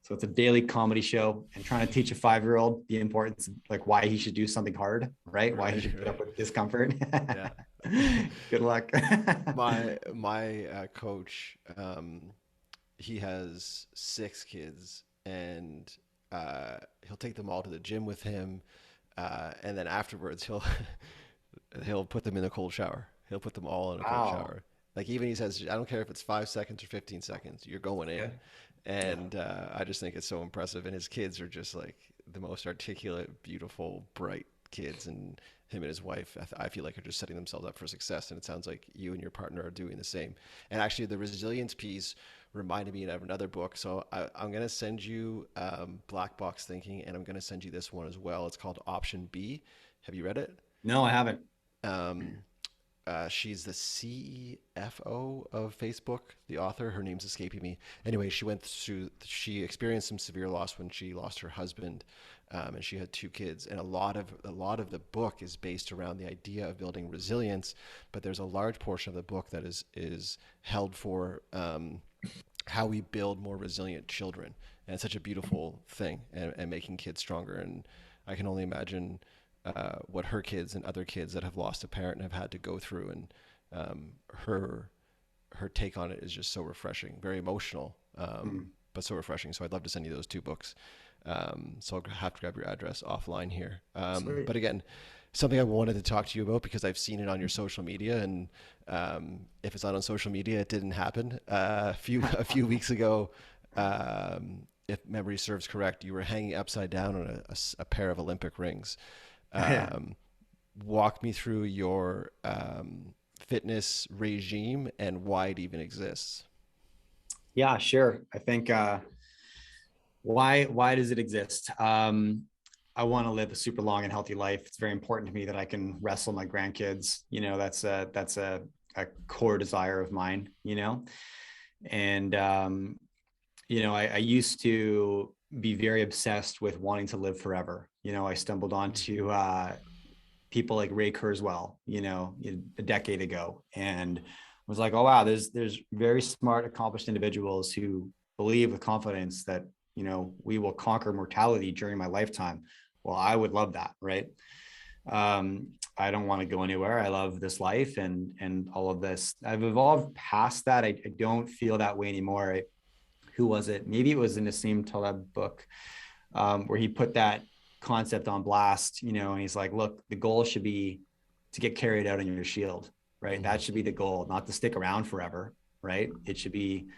So it's a daily comedy show, and trying to teach a 5-year-old the importance of like why he should do something hard, right? Why he should put up with discomfort. Yeah. Good luck. My coach, he has 6 kids, and he'll take them all to the gym with him, and then afterwards he'll put them in a cold shower. He'll put them all in a cold Wow. shower. Like even he says, I don't care if it's 5 seconds or 15 seconds, you're going in. Yeah. And I just think it's so impressive. And his kids are just like the most articulate, beautiful, bright kids. And him and his wife, I feel like are just setting themselves up for success. And it sounds like you and your partner are doing the same. And actually, the resilience piece reminded me of another book. So I'm going to send you Black Box Thinking, and I'm going to send you this one as well. It's called Option B. Have you read it? No, I haven't. Um, she's the CFO of Facebook, the author. Her name's escaping me. Anyway, she experienced some severe loss when she lost her husband, and she had 2 kids. And a lot of the book is based around the idea of building resilience, but there's a large portion of the book that is held for how we build more resilient children. And it's such a beautiful thing, and making kids stronger. And I can only imagine what her kids and other kids that have lost a parent and have had to go through. And her take on it is just so refreshing, very emotional, but so refreshing. So I'd love to send you those 2 books. So I'll have to grab your address offline here. Sweet. But again, something I wanted to talk to you about because I've seen it on your social media, and if it's not on social media, it didn't happen. A few weeks ago, if memory serves correct, you were hanging upside down on a pair of Olympic rings. Yeah. Walk me through your fitness regime and why it even exists. Yeah, sure. I think why does it exist? I want to live a super long and healthy life. It's very important to me that I can wrestle my grandkids. You know, that's a core desire of mine, you know. And I used to be very obsessed with wanting to live forever. You know, I stumbled onto people like Ray Kurzweil, you know, a decade ago, and was like, oh wow, there's very smart, accomplished individuals who believe with confidence that, you know, we will conquer mortality during my lifetime. Well, I would love that, right? I don't want to go anywhere. I love this life and all of this. I've evolved past that. I don't feel that way anymore. Who was it? Maybe it was in Nassim Taleb book, where he put that concept on blast, you know, and he's like, look, the goal should be to get carried out on your shield, right? That should be the goal, not to stick around forever, right? It should be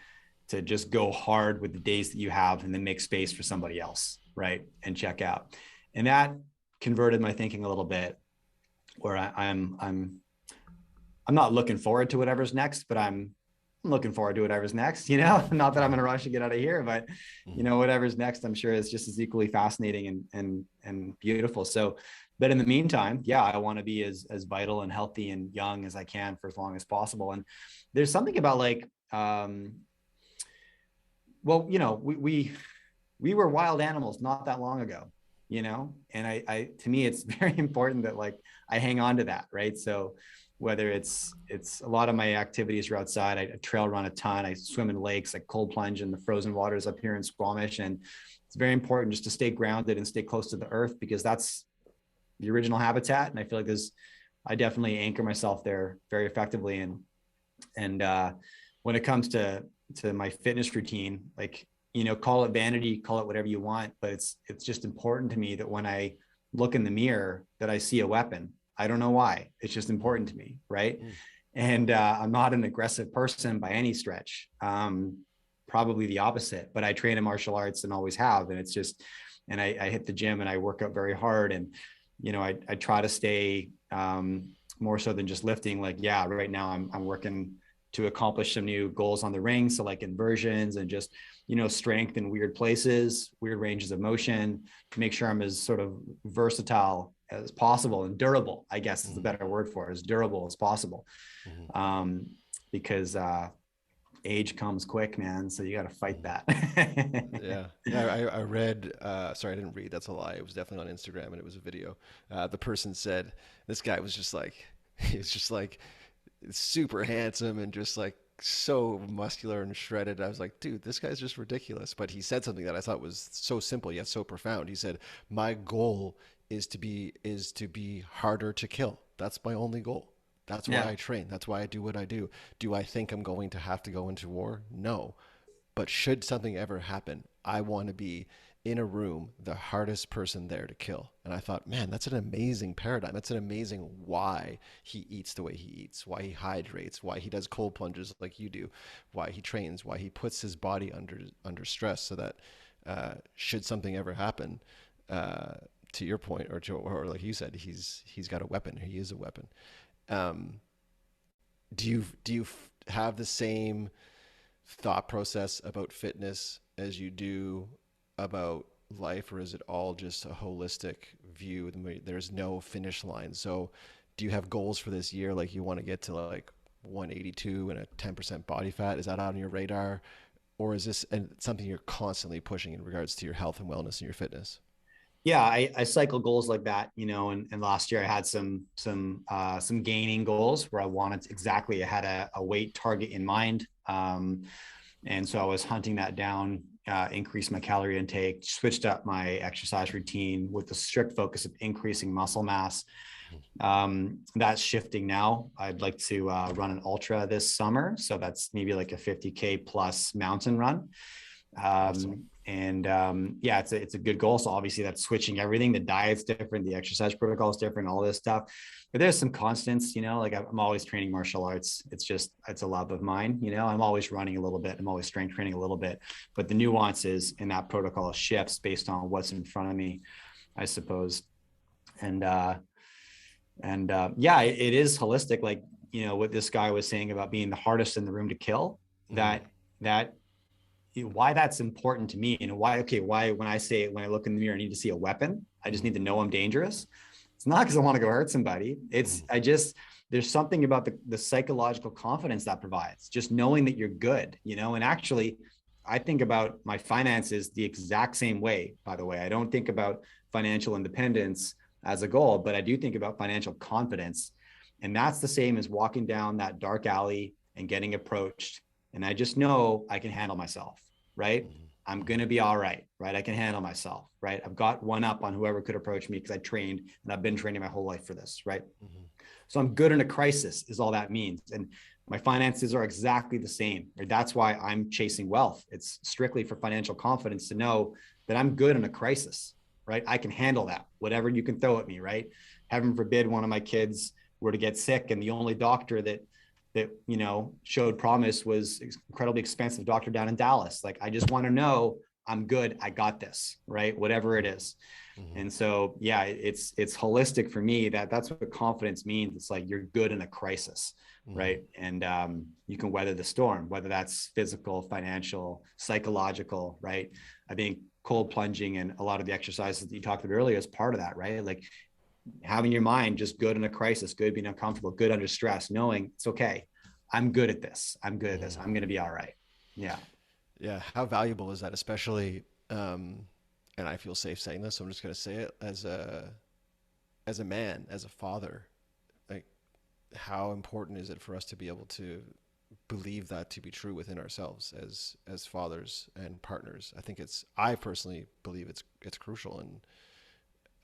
to just go hard with the days that you have and then make space for somebody else, right? And check out. And that converted my thinking a little bit, where I'm not looking forward to whatever's next, but I'm looking forward to whatever's next, you know, not that I'm in a rush to get out of here, but you know, whatever's next, I'm sure is just as equally fascinating and beautiful. So, but in the meantime, yeah, I want to be as vital and healthy and young as I can for as long as possible. And there's something about like, well, you know, we were wild animals not that long ago, you know, and I to me, it's very important that like I hang on to that, right? So whether it's a lot of my activities are outside, I trail run a ton, I swim in lakes, I cold plunge in the frozen waters up here in Squamish, and it's very important just to stay grounded and stay close to the earth, because that's the original habitat. And I feel like I definitely anchor myself there very effectively. And when it comes to my fitness routine, like, you know, call it vanity, call it whatever you want, but it's just important to me that when I look in the mirror that I see a weapon. I don't know why. It's just important to me, right? And I'm not an aggressive person by any stretch. Probably the opposite, but I train in martial arts and always have. And it's just, and I hit the gym and I work out very hard. And I try to stay more so than just lifting. Like, yeah, right now I'm working to accomplish some new goals on the ring. So like inversions and just, strength in weird places, weird ranges of motion, to make sure I'm as sort of versatile as possible and durable, I guess is the better word for it, as durable as possible. Mm-hmm. Because age comes quick, man. So you got to fight that. Yeah, yeah. I read. Sorry, I didn't read. That's a lie. It was definitely on Instagram, and it was a video. The person said this guy was just like, he was just like super handsome and just like so muscular and shredded. I was like, dude, this guy's just ridiculous. But he said something that I thought was so simple yet so profound. He said, "My goal is to be harder to kill. That's my only goal. That's why Yeah. I train. That's why I do what I do. Do I think I'm going to have to go into war? No. But should something ever happen, I want to be in a room the hardest person there to kill." And I thought, man, that's an amazing paradigm. That's an amazing why he eats the way he eats, why he hydrates, why he does cold plunges like you do, why he trains, why he puts his body under stress so that should something ever happen, uh, to your point, or like you said, he's got a weapon. He is a weapon. Um, do you have the same thought process about fitness as you do about life, or is it all just a holistic view? There's no finish line. So, do you have goals for this year? Like you want to get to like 182 and a 10% body fat? Is that on your radar, or is this something you're constantly pushing in regards to your health and wellness and your fitness? Yeah, I cycle goals like that, and last year I had some gaining goals where I wanted exactly, I had a weight target in mind. And so I was hunting that down, increased my calorie intake, switched up my exercise routine with the strict focus of increasing muscle mass. That's shifting now. I'd like to run an ultra this summer. So that's maybe like a 50K plus mountain run. Awesome. Yeah, it's a good goal. So obviously that's switching everything. The diet's different, the exercise protocol is different, all this stuff. But there's some constants, like I'm always training martial arts. It's a love of mine. I'm always running a little bit. I'm always strength training a little bit, but the nuances in that protocol shifts based on what's in front of me, I suppose. And, yeah, it is holistic. Like, what this guy was saying about being the hardest in the room to kill, Mm-hmm. that why that's important to me, why when I look in the mirror, I need to see a weapon. I just need to know I'm dangerous. It's not because I want to go hurt somebody. Mm-hmm. There's something about the psychological confidence that provides, just knowing that you're good, and actually I think about my finances the exact same way. By the way, I don't think about financial independence as a goal, but I do think about financial confidence. And that's the same as walking down that dark alley and getting approached. And I just know I can handle myself, right? I'm going to be all right, right? I can handle myself, right? I've got one up on whoever could approach me because I trained and I've been training my whole life for this, right? Mm-hmm. So I'm good in a crisis is all that means. And my finances are exactly the same. Right? That's why I'm chasing wealth. It's strictly for financial confidence to know that I'm good in a crisis, right? I can handle that, whatever you can throw at me, right? Heaven forbid one of my kids were to get sick and the only doctor that showed promise was incredibly expensive doctor down in Dallas. Like, I just want to know I'm good. I got this, right? Whatever it is. Mm-hmm. And so, yeah, it's holistic for me. That's what confidence means. It's like you're good in a crisis, Mm-hmm. right? And you can weather the storm, whether that's physical, financial, psychological, right? I think cold plunging and a lot of the exercises that you talked about earlier is part of that, right? Like having your mind just good in a crisis, good being uncomfortable, good under stress, knowing it's okay. I'm good at this. I'm good at this. I'm going to be all right. Yeah. Yeah, how valuable is that, especially, and I feel safe saying this, so I'm just going to say it as a man, as a father. Like, how important is it for us to be able to believe that to be true within ourselves as fathers and partners? I personally believe it's crucial and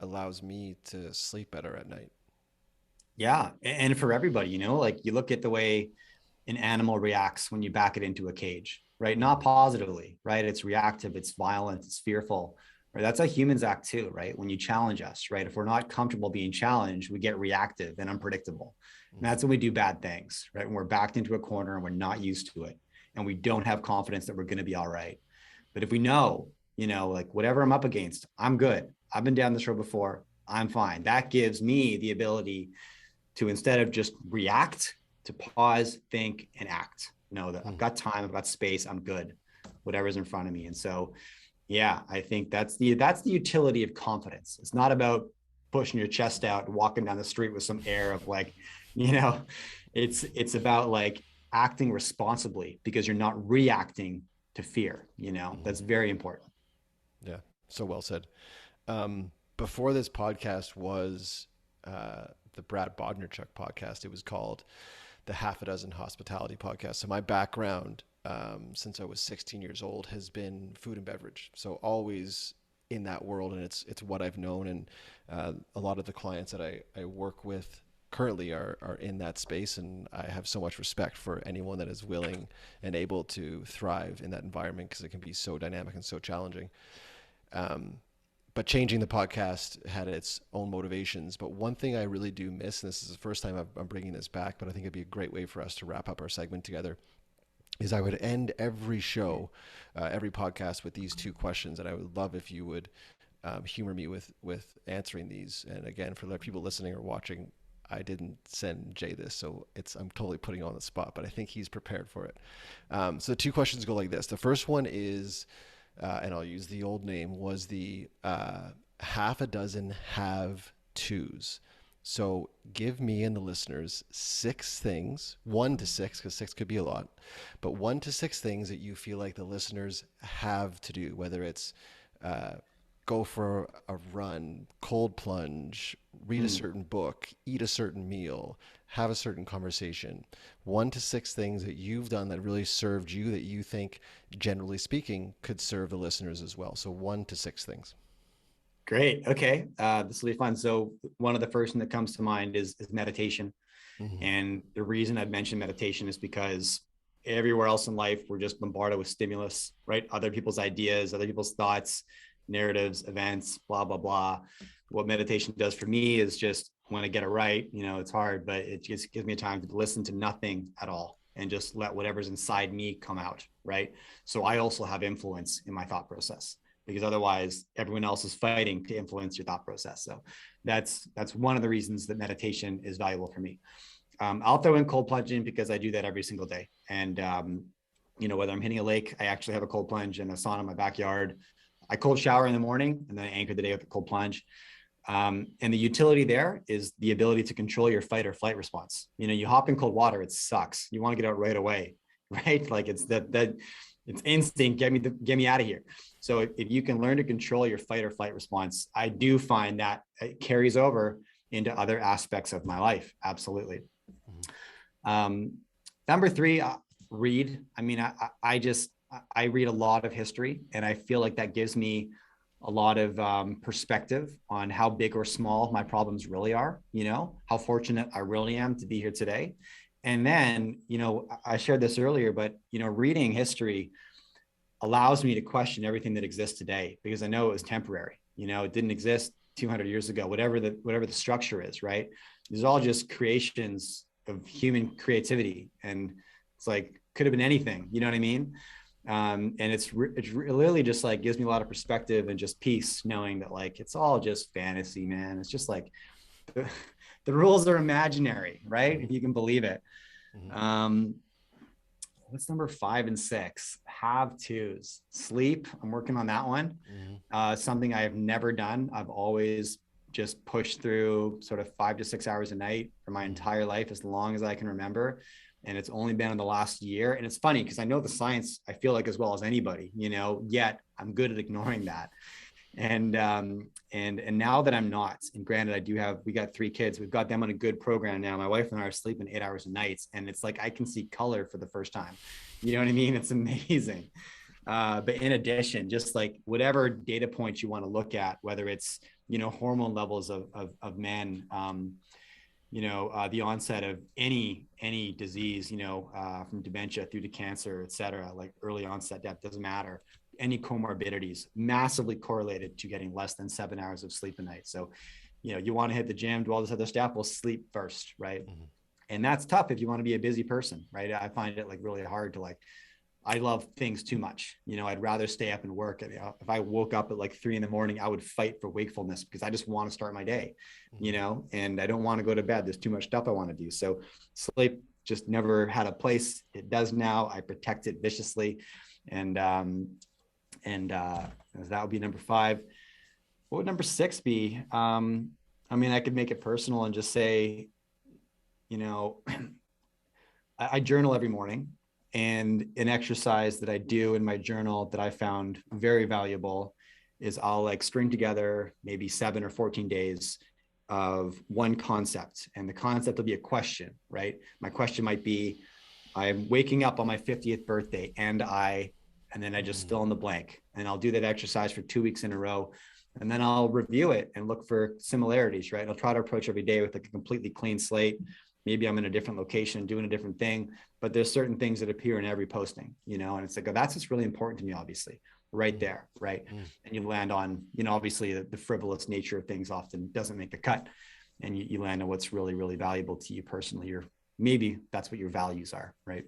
allows me to sleep better at night. Yeah. And for everybody, like you look at the way an animal reacts when you back it into a cage, right? Not positively, right? It's reactive, it's violent, it's fearful, right? That's how humans act too, right? When you challenge us, right? If we're not comfortable being challenged, we get reactive and unpredictable. And that's when we do bad things, right? When we're backed into a corner and we're not used to it and we don't have confidence that we're going to be all right. But if we know, like whatever I'm up against, I'm good. I've been down this road before. I'm fine. That gives me the ability to, instead of just react, to pause, think, and act. Know that I've got time, I've got space, I'm good, whatever's in front of me. And so, yeah, I think that's the utility of confidence. It's not about pushing your chest out and walking down the street with some air of like, you know, it's about like acting responsibly because you're not reacting to fear. You know, that's very important. Yeah, so well said. Before this podcast was the Brad Bodnerchuk podcast. It was called the Half a Dozen Hospitality Podcast. So my background since I was 16 years old has been food and beverage. So always in that world, and it's what I've known. And a lot of the clients that I work with currently are in that space, and I have so much respect for anyone that is willing and able to thrive in that environment because it can be so dynamic and so challenging. But changing the podcast had its own motivations. But one thing I really do miss, and this is the first time I'm bringing this back, but I think it'd be a great way for us to wrap up our segment together, is I would end every show, every podcast with these two questions. And I would love if you would humor me with answering these. And again, for the people listening or watching, I didn't send Jay this, so I'm totally putting you on the spot, but I think he's prepared for it. So the two questions go like this. The first one is, and I'll use the old name, was the half a dozen have tos. So give me and the listeners 6 things, 1 to 6, because 6 could be a lot, but 1 to 6 things that you feel like the listeners have to do, whether it's go for a run, cold plunge, read a certain book, eat a certain meal, have a certain conversation. 1 to 6 things that you've done that really served you that you think, generally speaking, could serve the listeners as well. So 1 to 6 things. Great. Okay. This will be fun. So one of the first thing that comes to mind is meditation. Mm-hmm. And the reason I've mentioned meditation is because everywhere else in life, we're just bombarded with stimulus, right? Other people's ideas, other people's thoughts, narratives, events, blah, blah, blah. What meditation does for me is just, when I get it right, you know, it's hard, but it just gives me time to listen to nothing at all and just let whatever's inside me come out, right? So I also have influence in my thought process, because otherwise everyone else is fighting to influence your thought process. So that's one of the reasons that meditation is valuable for me. I'll throw in cold plunging because I do that every single day. And, you know, whether I'm hitting a lake, I actually have a cold plunge and a sauna in my backyard. I cold shower in the morning and then I anchor the day with a cold plunge. And the utility there is the ability to control your fight or flight response. You know, you hop in cold water, it sucks. You want to get out right away, right? Like it's that it's instinct. Get me out of here. So if you can learn to control your fight or flight response, I do find that it carries over into other aspects of my life. Absolutely. Number 3, read. I mean, I read a lot of history, and I feel like that gives me a lot of perspective on how big or small my problems really are, you know, how fortunate I really am to be here today. And then, you know, I shared this earlier, but, you know, reading history allows me to question everything that exists today, because I know it was temporary. You know, it didn't exist 200 years ago, whatever the structure is, right? These are all just creations of human creativity. And it's like, could have been anything, you know what I mean? And it's really just like gives me a lot of perspective and just peace, knowing that like, it's all just fantasy, man. It's just like the rules are imaginary, right? If you can believe it. What's number 5 and 6? Have tos. Sleep. I'm working on that one. Something I have never done. I've always just pushed through sort of 5 to 6 hours a night for my entire life, as long as I can remember. And it's only been in the last year. And it's funny because I know the science, I feel like, as well as anybody, you know, yet I'm good at ignoring that. And now that I'm not, and granted, we got 3 kids. We've got them on a good program now. My wife and I are sleeping 8 hours a night, and it's like, I can see color for the first time. You know what I mean? It's amazing. But in addition, just like whatever data points you want to look at, whether it's, you know, hormone levels of men, you know, the onset of any disease, you know, from dementia through to cancer, et cetera, like early onset death, doesn't matter. Any comorbidities, massively correlated to getting less than 7 hours of sleep a night. So, you know, you want to hit the gym, do all this other stuff, well, sleep first, right? And that's tough if you want to be a busy person, right? I find it like really hard to like I love things too much. I'd rather stay up and work. And if I woke up at like 3 a.m, I would fight for wakefulness because I just want to start my day, Mhm. and I don't want to go to bed. There's too much stuff I want to do. So sleep just never had a place. It does now. I protect it viciously. And that would be number five. What would number six be? I mean, I could make it personal and just say, you know, I journal every morning, and an exercise that I do in my journal that I found very valuable is I'll like string together maybe 7 or 14 days of one concept, and the concept will be a question, right? My question might be, I'm waking up on my 50th birthday and then I just Mhm. fill in the blank, and I'll do that exercise for 2 weeks in a row. And then I'll review it and look for similarities, right? I'll try to approach every day with like a completely clean slate. Maybe I'm in a different location doing a different thing, but there's certain things that appear in every posting, and it's like, oh, that's what's really important to me, obviously, right Mhm. there, right? Mhm. And you land on, obviously the frivolous nature of things often doesn't make the cut, and you land on what's really, really valuable to you personally, or maybe that's what your values are, right?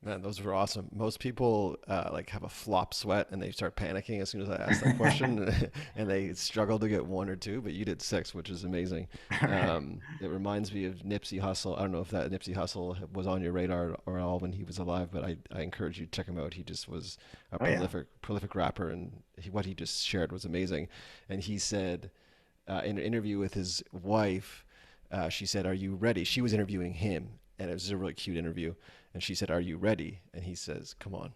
Man, those were awesome. Most people like have a flop sweat and they start panicking as soon as I ask that question, and they struggle to get one or two. But you did six, which is amazing. All right. It reminds me of Nipsey Hussle. I don't know if that Nipsey Hussle was on your radar or all when he was alive, but I encourage you to check him out. He just was a Oh yeah. prolific rapper, and what he just shared was amazing. And he said in an interview with his wife, she said, "Are you ready?" She was interviewing him, and it was a really cute interview. And she said, "Are you ready?" And he says, "Come on,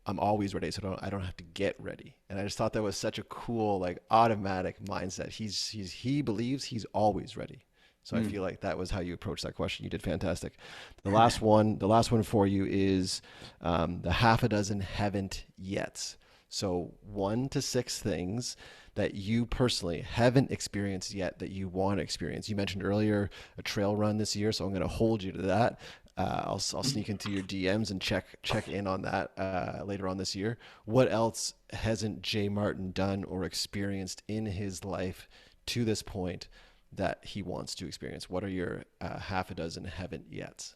I'm always ready, so I don't have to get ready." And I just thought that was such a cool, like automatic mindset. He believes he's always ready. So I feel Mm. like that was how you approached that question. You did fantastic. The last one for you is the half a dozen haven't yet. So 1 to 6 things that you personally haven't experienced yet that you want to experience. You mentioned earlier a trail run this year, so I'm going to hold you to that. I'll sneak into your DMs and check in on that later on this year. What else hasn't Jay Martin done or experienced in his life to this point that he wants to experience? What are your half a dozen haven't yet?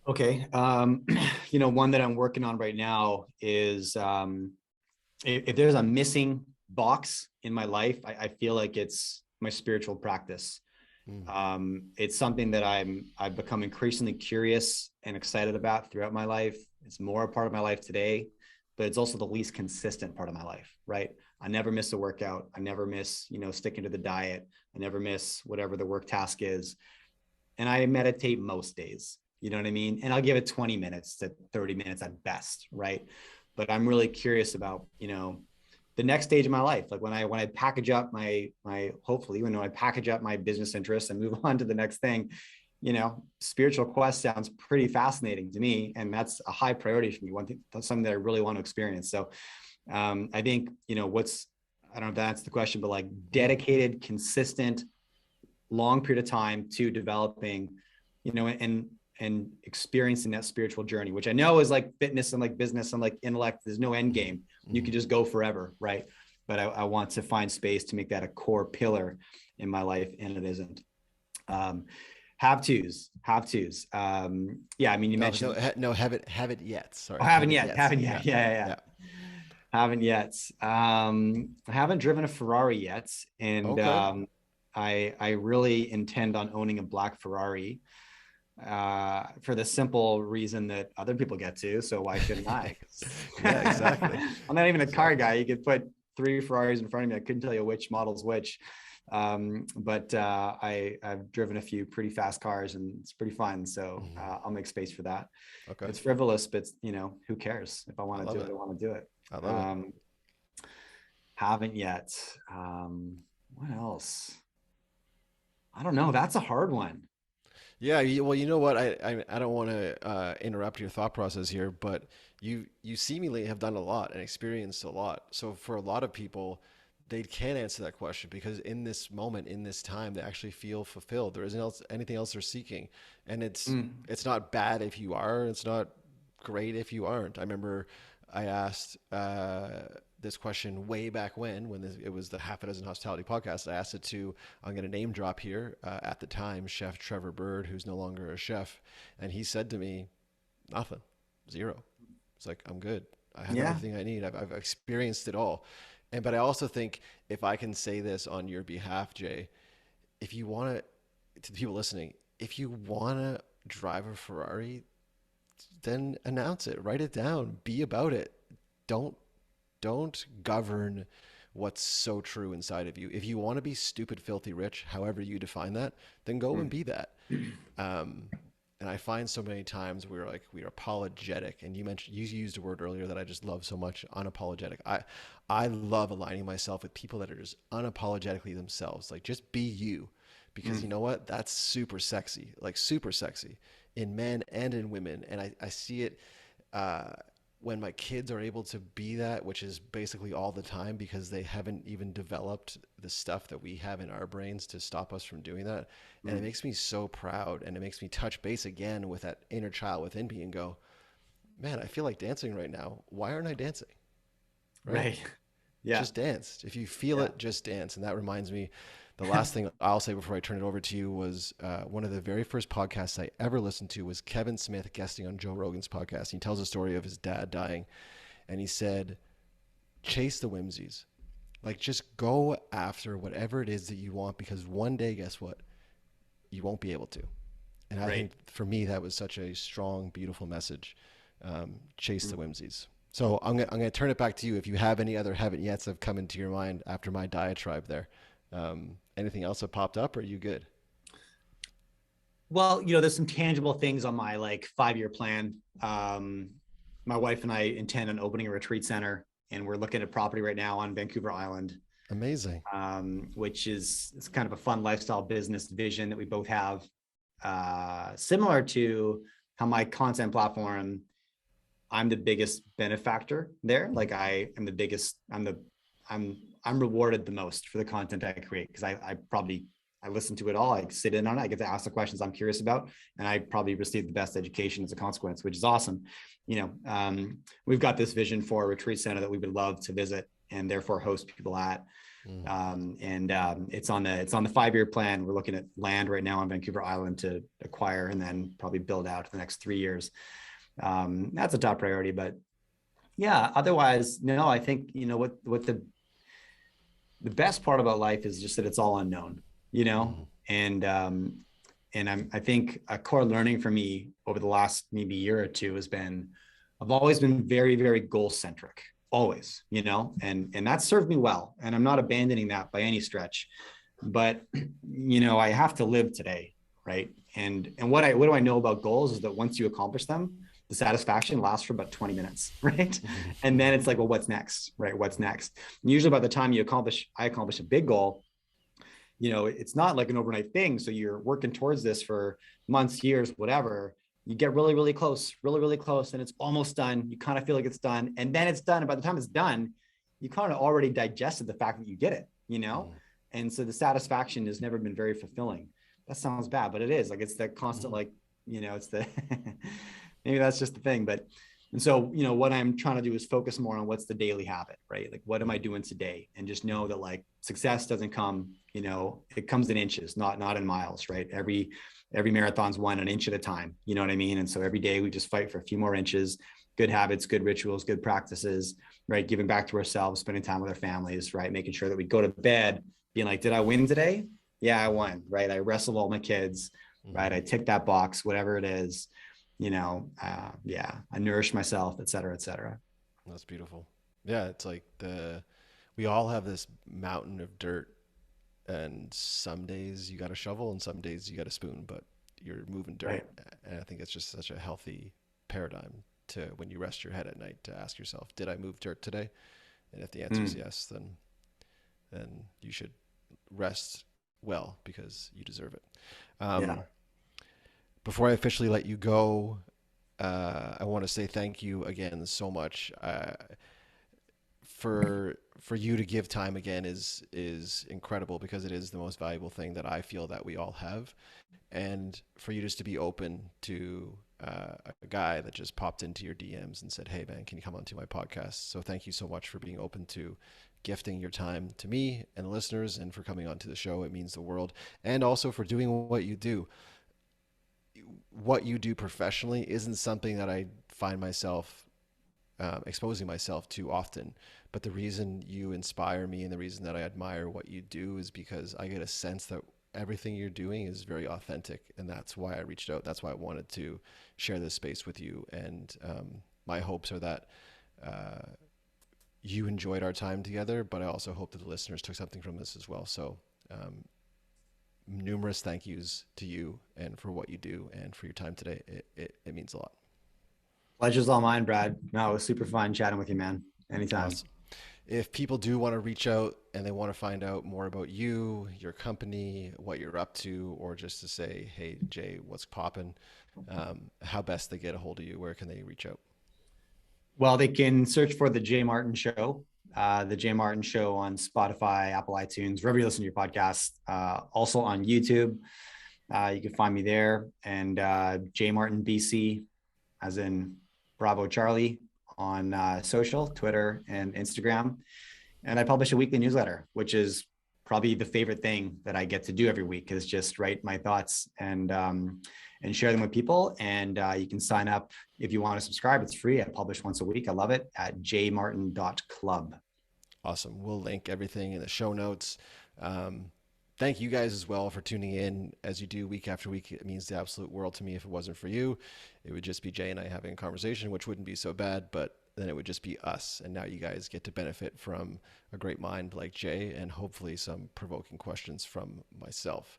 Okay. One that I'm working on right now is, if there's a missing box in my life, I feel like it's my spiritual practice. Mm, It's something that I've become increasingly curious and excited about throughout my life. It's more a part of my life today, but it's also the least consistent part of my life, right? I never miss a workout. I never miss, sticking to the diet. I never miss whatever the work task is. And I meditate most days. You know what I mean? And I'll give it 20 minutes to 30 minutes at best, right? But I'm really curious about, the next stage of my life. Like when I package up my hopefully when I package up my business interests and move on to the next thing, spiritual quest sounds pretty fascinating to me, and that's a high priority for me. One thing, that's something that I really want to experience. So I think, I don't know if that's the question, but like mm, dedicated, consistent, long period of time to developing, and experiencing that spiritual journey, which I know is like fitness and like business and like intellect. There's no end mm, game. You mm. could just go forever, right? But I want to find space to make that a core pillar in my life, and it isn't. Um, have tos. Yeah, I mean, you No, no, mentioned. no, have it yet. Oh, Sorry, haven't haven't yet, yet. haven't Yeah, yet. Yeah, yeah, yeah. yeah. Haven't yet. I haven't driven a Ferrari yet, and Okay. I really intend on owning a black Ferrari, for the simple reason that other people get to. So why shouldn't I? Yeah, exactly. I'm not even a car Exactly. guy. You could put three Ferraris in front of me. I couldn't tell you which model's which. But I've driven a few pretty fast cars, and it's pretty fun. So Mhm. I'll make space for that. Okay. It's frivolous, but who cares? If I I want to love do it, it. I want to do it. I love it. Um, haven't yet. Um, what else? I don't know. That's a hard one. Yeah, well, you know what? I don't want to interrupt your thought process here, but you seemingly have done a lot and experienced a lot. So for a lot of people, they can't answer that question because in this moment, in this time, they actually feel fulfilled. There isn't anything else they're seeking, and Mm. it's not bad if you are. It's not great if you aren't. I remember I asked this question way back when it was the Half a Dozen Hospitality podcast. I asked it to, I'm going to name drop here, at the time, Chef Trevor Bird, who's no longer a chef. And he said to me, Nothing. Zero. It's like, I'm good. I have Yeah. everything I need. I've experienced it all. And, but I also think if I can say this on your behalf, Jay, if you want to the people listening, if you want to drive a Ferrari, then announce it, write it down, be about it. Don't don't govern what's so true inside of you. If you want to be stupid, filthy rich, however you define that, then go and Mm. be that. Um, and I find so many times we're apologetic, and you used a word earlier that I just love so much, unapologetic. I love aligning myself with people that are just unapologetically themselves, like just be you, because you Mm. know what, that's super sexy, like super sexy in men and in women, and I see it uh, when my kids are able to be that, which is basically all the time because they haven't even developed the stuff that we have in our brains to stop us from doing that. And it Mm. makes me so proud, and it makes me touch base again with that inner child within me and go, man, I feel like dancing right now. Why aren't I dancing? Right? Right. Yeah. Just dance. If you feel Yeah. it, just dance. And that reminds me, the last thing I'll say before I turn it over to you was one of the very first podcasts I ever listened to was Kevin Smith guesting on Joe Rogan's podcast. He tells a story of his dad dying, and he said, chase the whimsies. Like, just go after whatever it is that you want, because one day, guess what? You won't be able to. And I Right. think for me, that was such a strong, beautiful message. Chase the whimsies. So I'm gonna turn it back to you. If you have any other haven't yets that have come into your mind after my diatribe there, anything else that popped up? Or are you good? Well, there's some tangible things on my like 5-year plan. My wife and I intend on opening a retreat center, and we're looking at property right now on Vancouver Island, Amazing. which is it's kind of a fun lifestyle business vision that we both have, similar to how my content platform. I'm the biggest benefactor there. Like I am the biggest. I'm I'm rewarded the most for the content I create because I listen to it all. I sit in on it. I get to ask the questions I'm curious about, and I probably receive the best education as a consequence, which is awesome. We've got this vision for a retreat center that we would love to visit and therefore host people at. Mm. It's on the 5-year plan. We're looking at land right now on Vancouver Island to acquire and then probably build out in the next 3 years. That's a top priority, but yeah, otherwise, no, I think, what the best part about life is just that it's all unknown, you know, Mm. and I think a core learning for me over the last maybe year or two has been, I've always been very, very goal centric, always, and that served me well. And I'm not abandoning that by any stretch, but I have to live today. Right. And what do I know about goals is that once you accomplish them, the satisfaction lasts for about 20 minutes. Right. And then it's like, well, what's next? Right. What's next? And usually by the time I accomplish a big goal, it's not like an overnight thing. So you're working towards this for months, years, whatever. You get really, really close, really, really close, and it's almost done. You kind of feel like it's done, and then it's done. And by the time it's done, you kind of already digested the fact that you did it. Mm. And so the satisfaction has never been very fulfilling. That sounds bad, but it is. Like it's that constant, Mm. like, it's the maybe that's just the thing. But and so, what I'm trying to do is focus more on what's the daily habit, right? Like, what am I doing today? And just know that like success doesn't come, it comes in inches, not in miles, right? Every marathon's won an inch at a time. You know what I mean? And so every day we just fight for a few more inches, good habits, good rituals, good practices, right? Giving back to ourselves, spending time with our families, right? Making sure that we go to bed being like, did I win today? Yeah, I won, right? I wrestled all my kids, right? I Mm. ticked that box, whatever it is, yeah, I nourish myself, et cetera, et cetera. That's beautiful. Yeah, it's like we all have this mountain of dirt, and some days you got a shovel and some days you got a spoon, but you're moving dirt. Right. And I think it's just such a healthy paradigm to when you rest your head at night to ask yourself, did I move dirt today? And if the answer is Mm. yes, then you should rest well because you deserve it. Yeah. Um, Before I officially let you go, I want to say thank you again so much. For you to give time again is incredible because it is the most valuable thing that I feel that we all have, and for you just to be open to a guy that just popped into your DMs and said, "Hey man, can you come onto my podcast?" So thank you so much for being open to gifting your time to me and the listeners, and for coming onto the show. It means the world, and also for doing what you do. what you do professionally isn't something that I find myself exposing myself to often. But the reason you inspire me and the reason that I admire what you do is because I get a sense that everything you're doing is very authentic. And that's why I reached out. That's why I wanted to share this space with you. And my hopes are that uh, you enjoyed our time together, but I also hope that the listeners took something from this as well. So, um, numerous thank yous to you and for what you do and for your time today. It means a lot. Pleasure's all mine, Brad. No, it was super fun chatting with you, man. Anytime. Awesome. If people do want to reach out and they want to find out more about you, your company, what you're up to, or just to say, hey, Jay, what's popping? How best they get a hold of you? Where can they reach out? Well, they can search for the Jay Martin Show, the Jay Martin Show on Spotify, Apple iTunes, wherever you listen to your podcast. Also on YouTube, you can find me there. And Jay Martin BC, as in Bravo Charlie, on social, Twitter, and Instagram. And I publish a weekly newsletter, which is probably the favorite thing that I get to do every week, is just write my thoughts and share them with people. And you can sign up if you want to subscribe. It's free. I publish once a week. I love it, at jmartin.club. Awesome. We'll link everything in the show notes. Um, Thank you guys as well for tuning in as you do week after week. It means the absolute world to me. If it wasn't for you, it would just be Jay and I having a conversation, which wouldn't be so bad, but then it would just be us. And now you guys get to benefit from a great mind like Jay and hopefully some provoking questions from myself.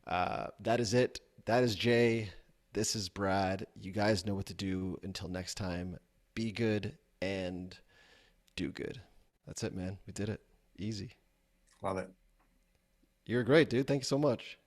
That is it. That is Jay. This is Brad. You guys know what to do. Until next time, be good and do good. That's it, man. We did it. Easy. Love it. You're great, dude. Thank you so much.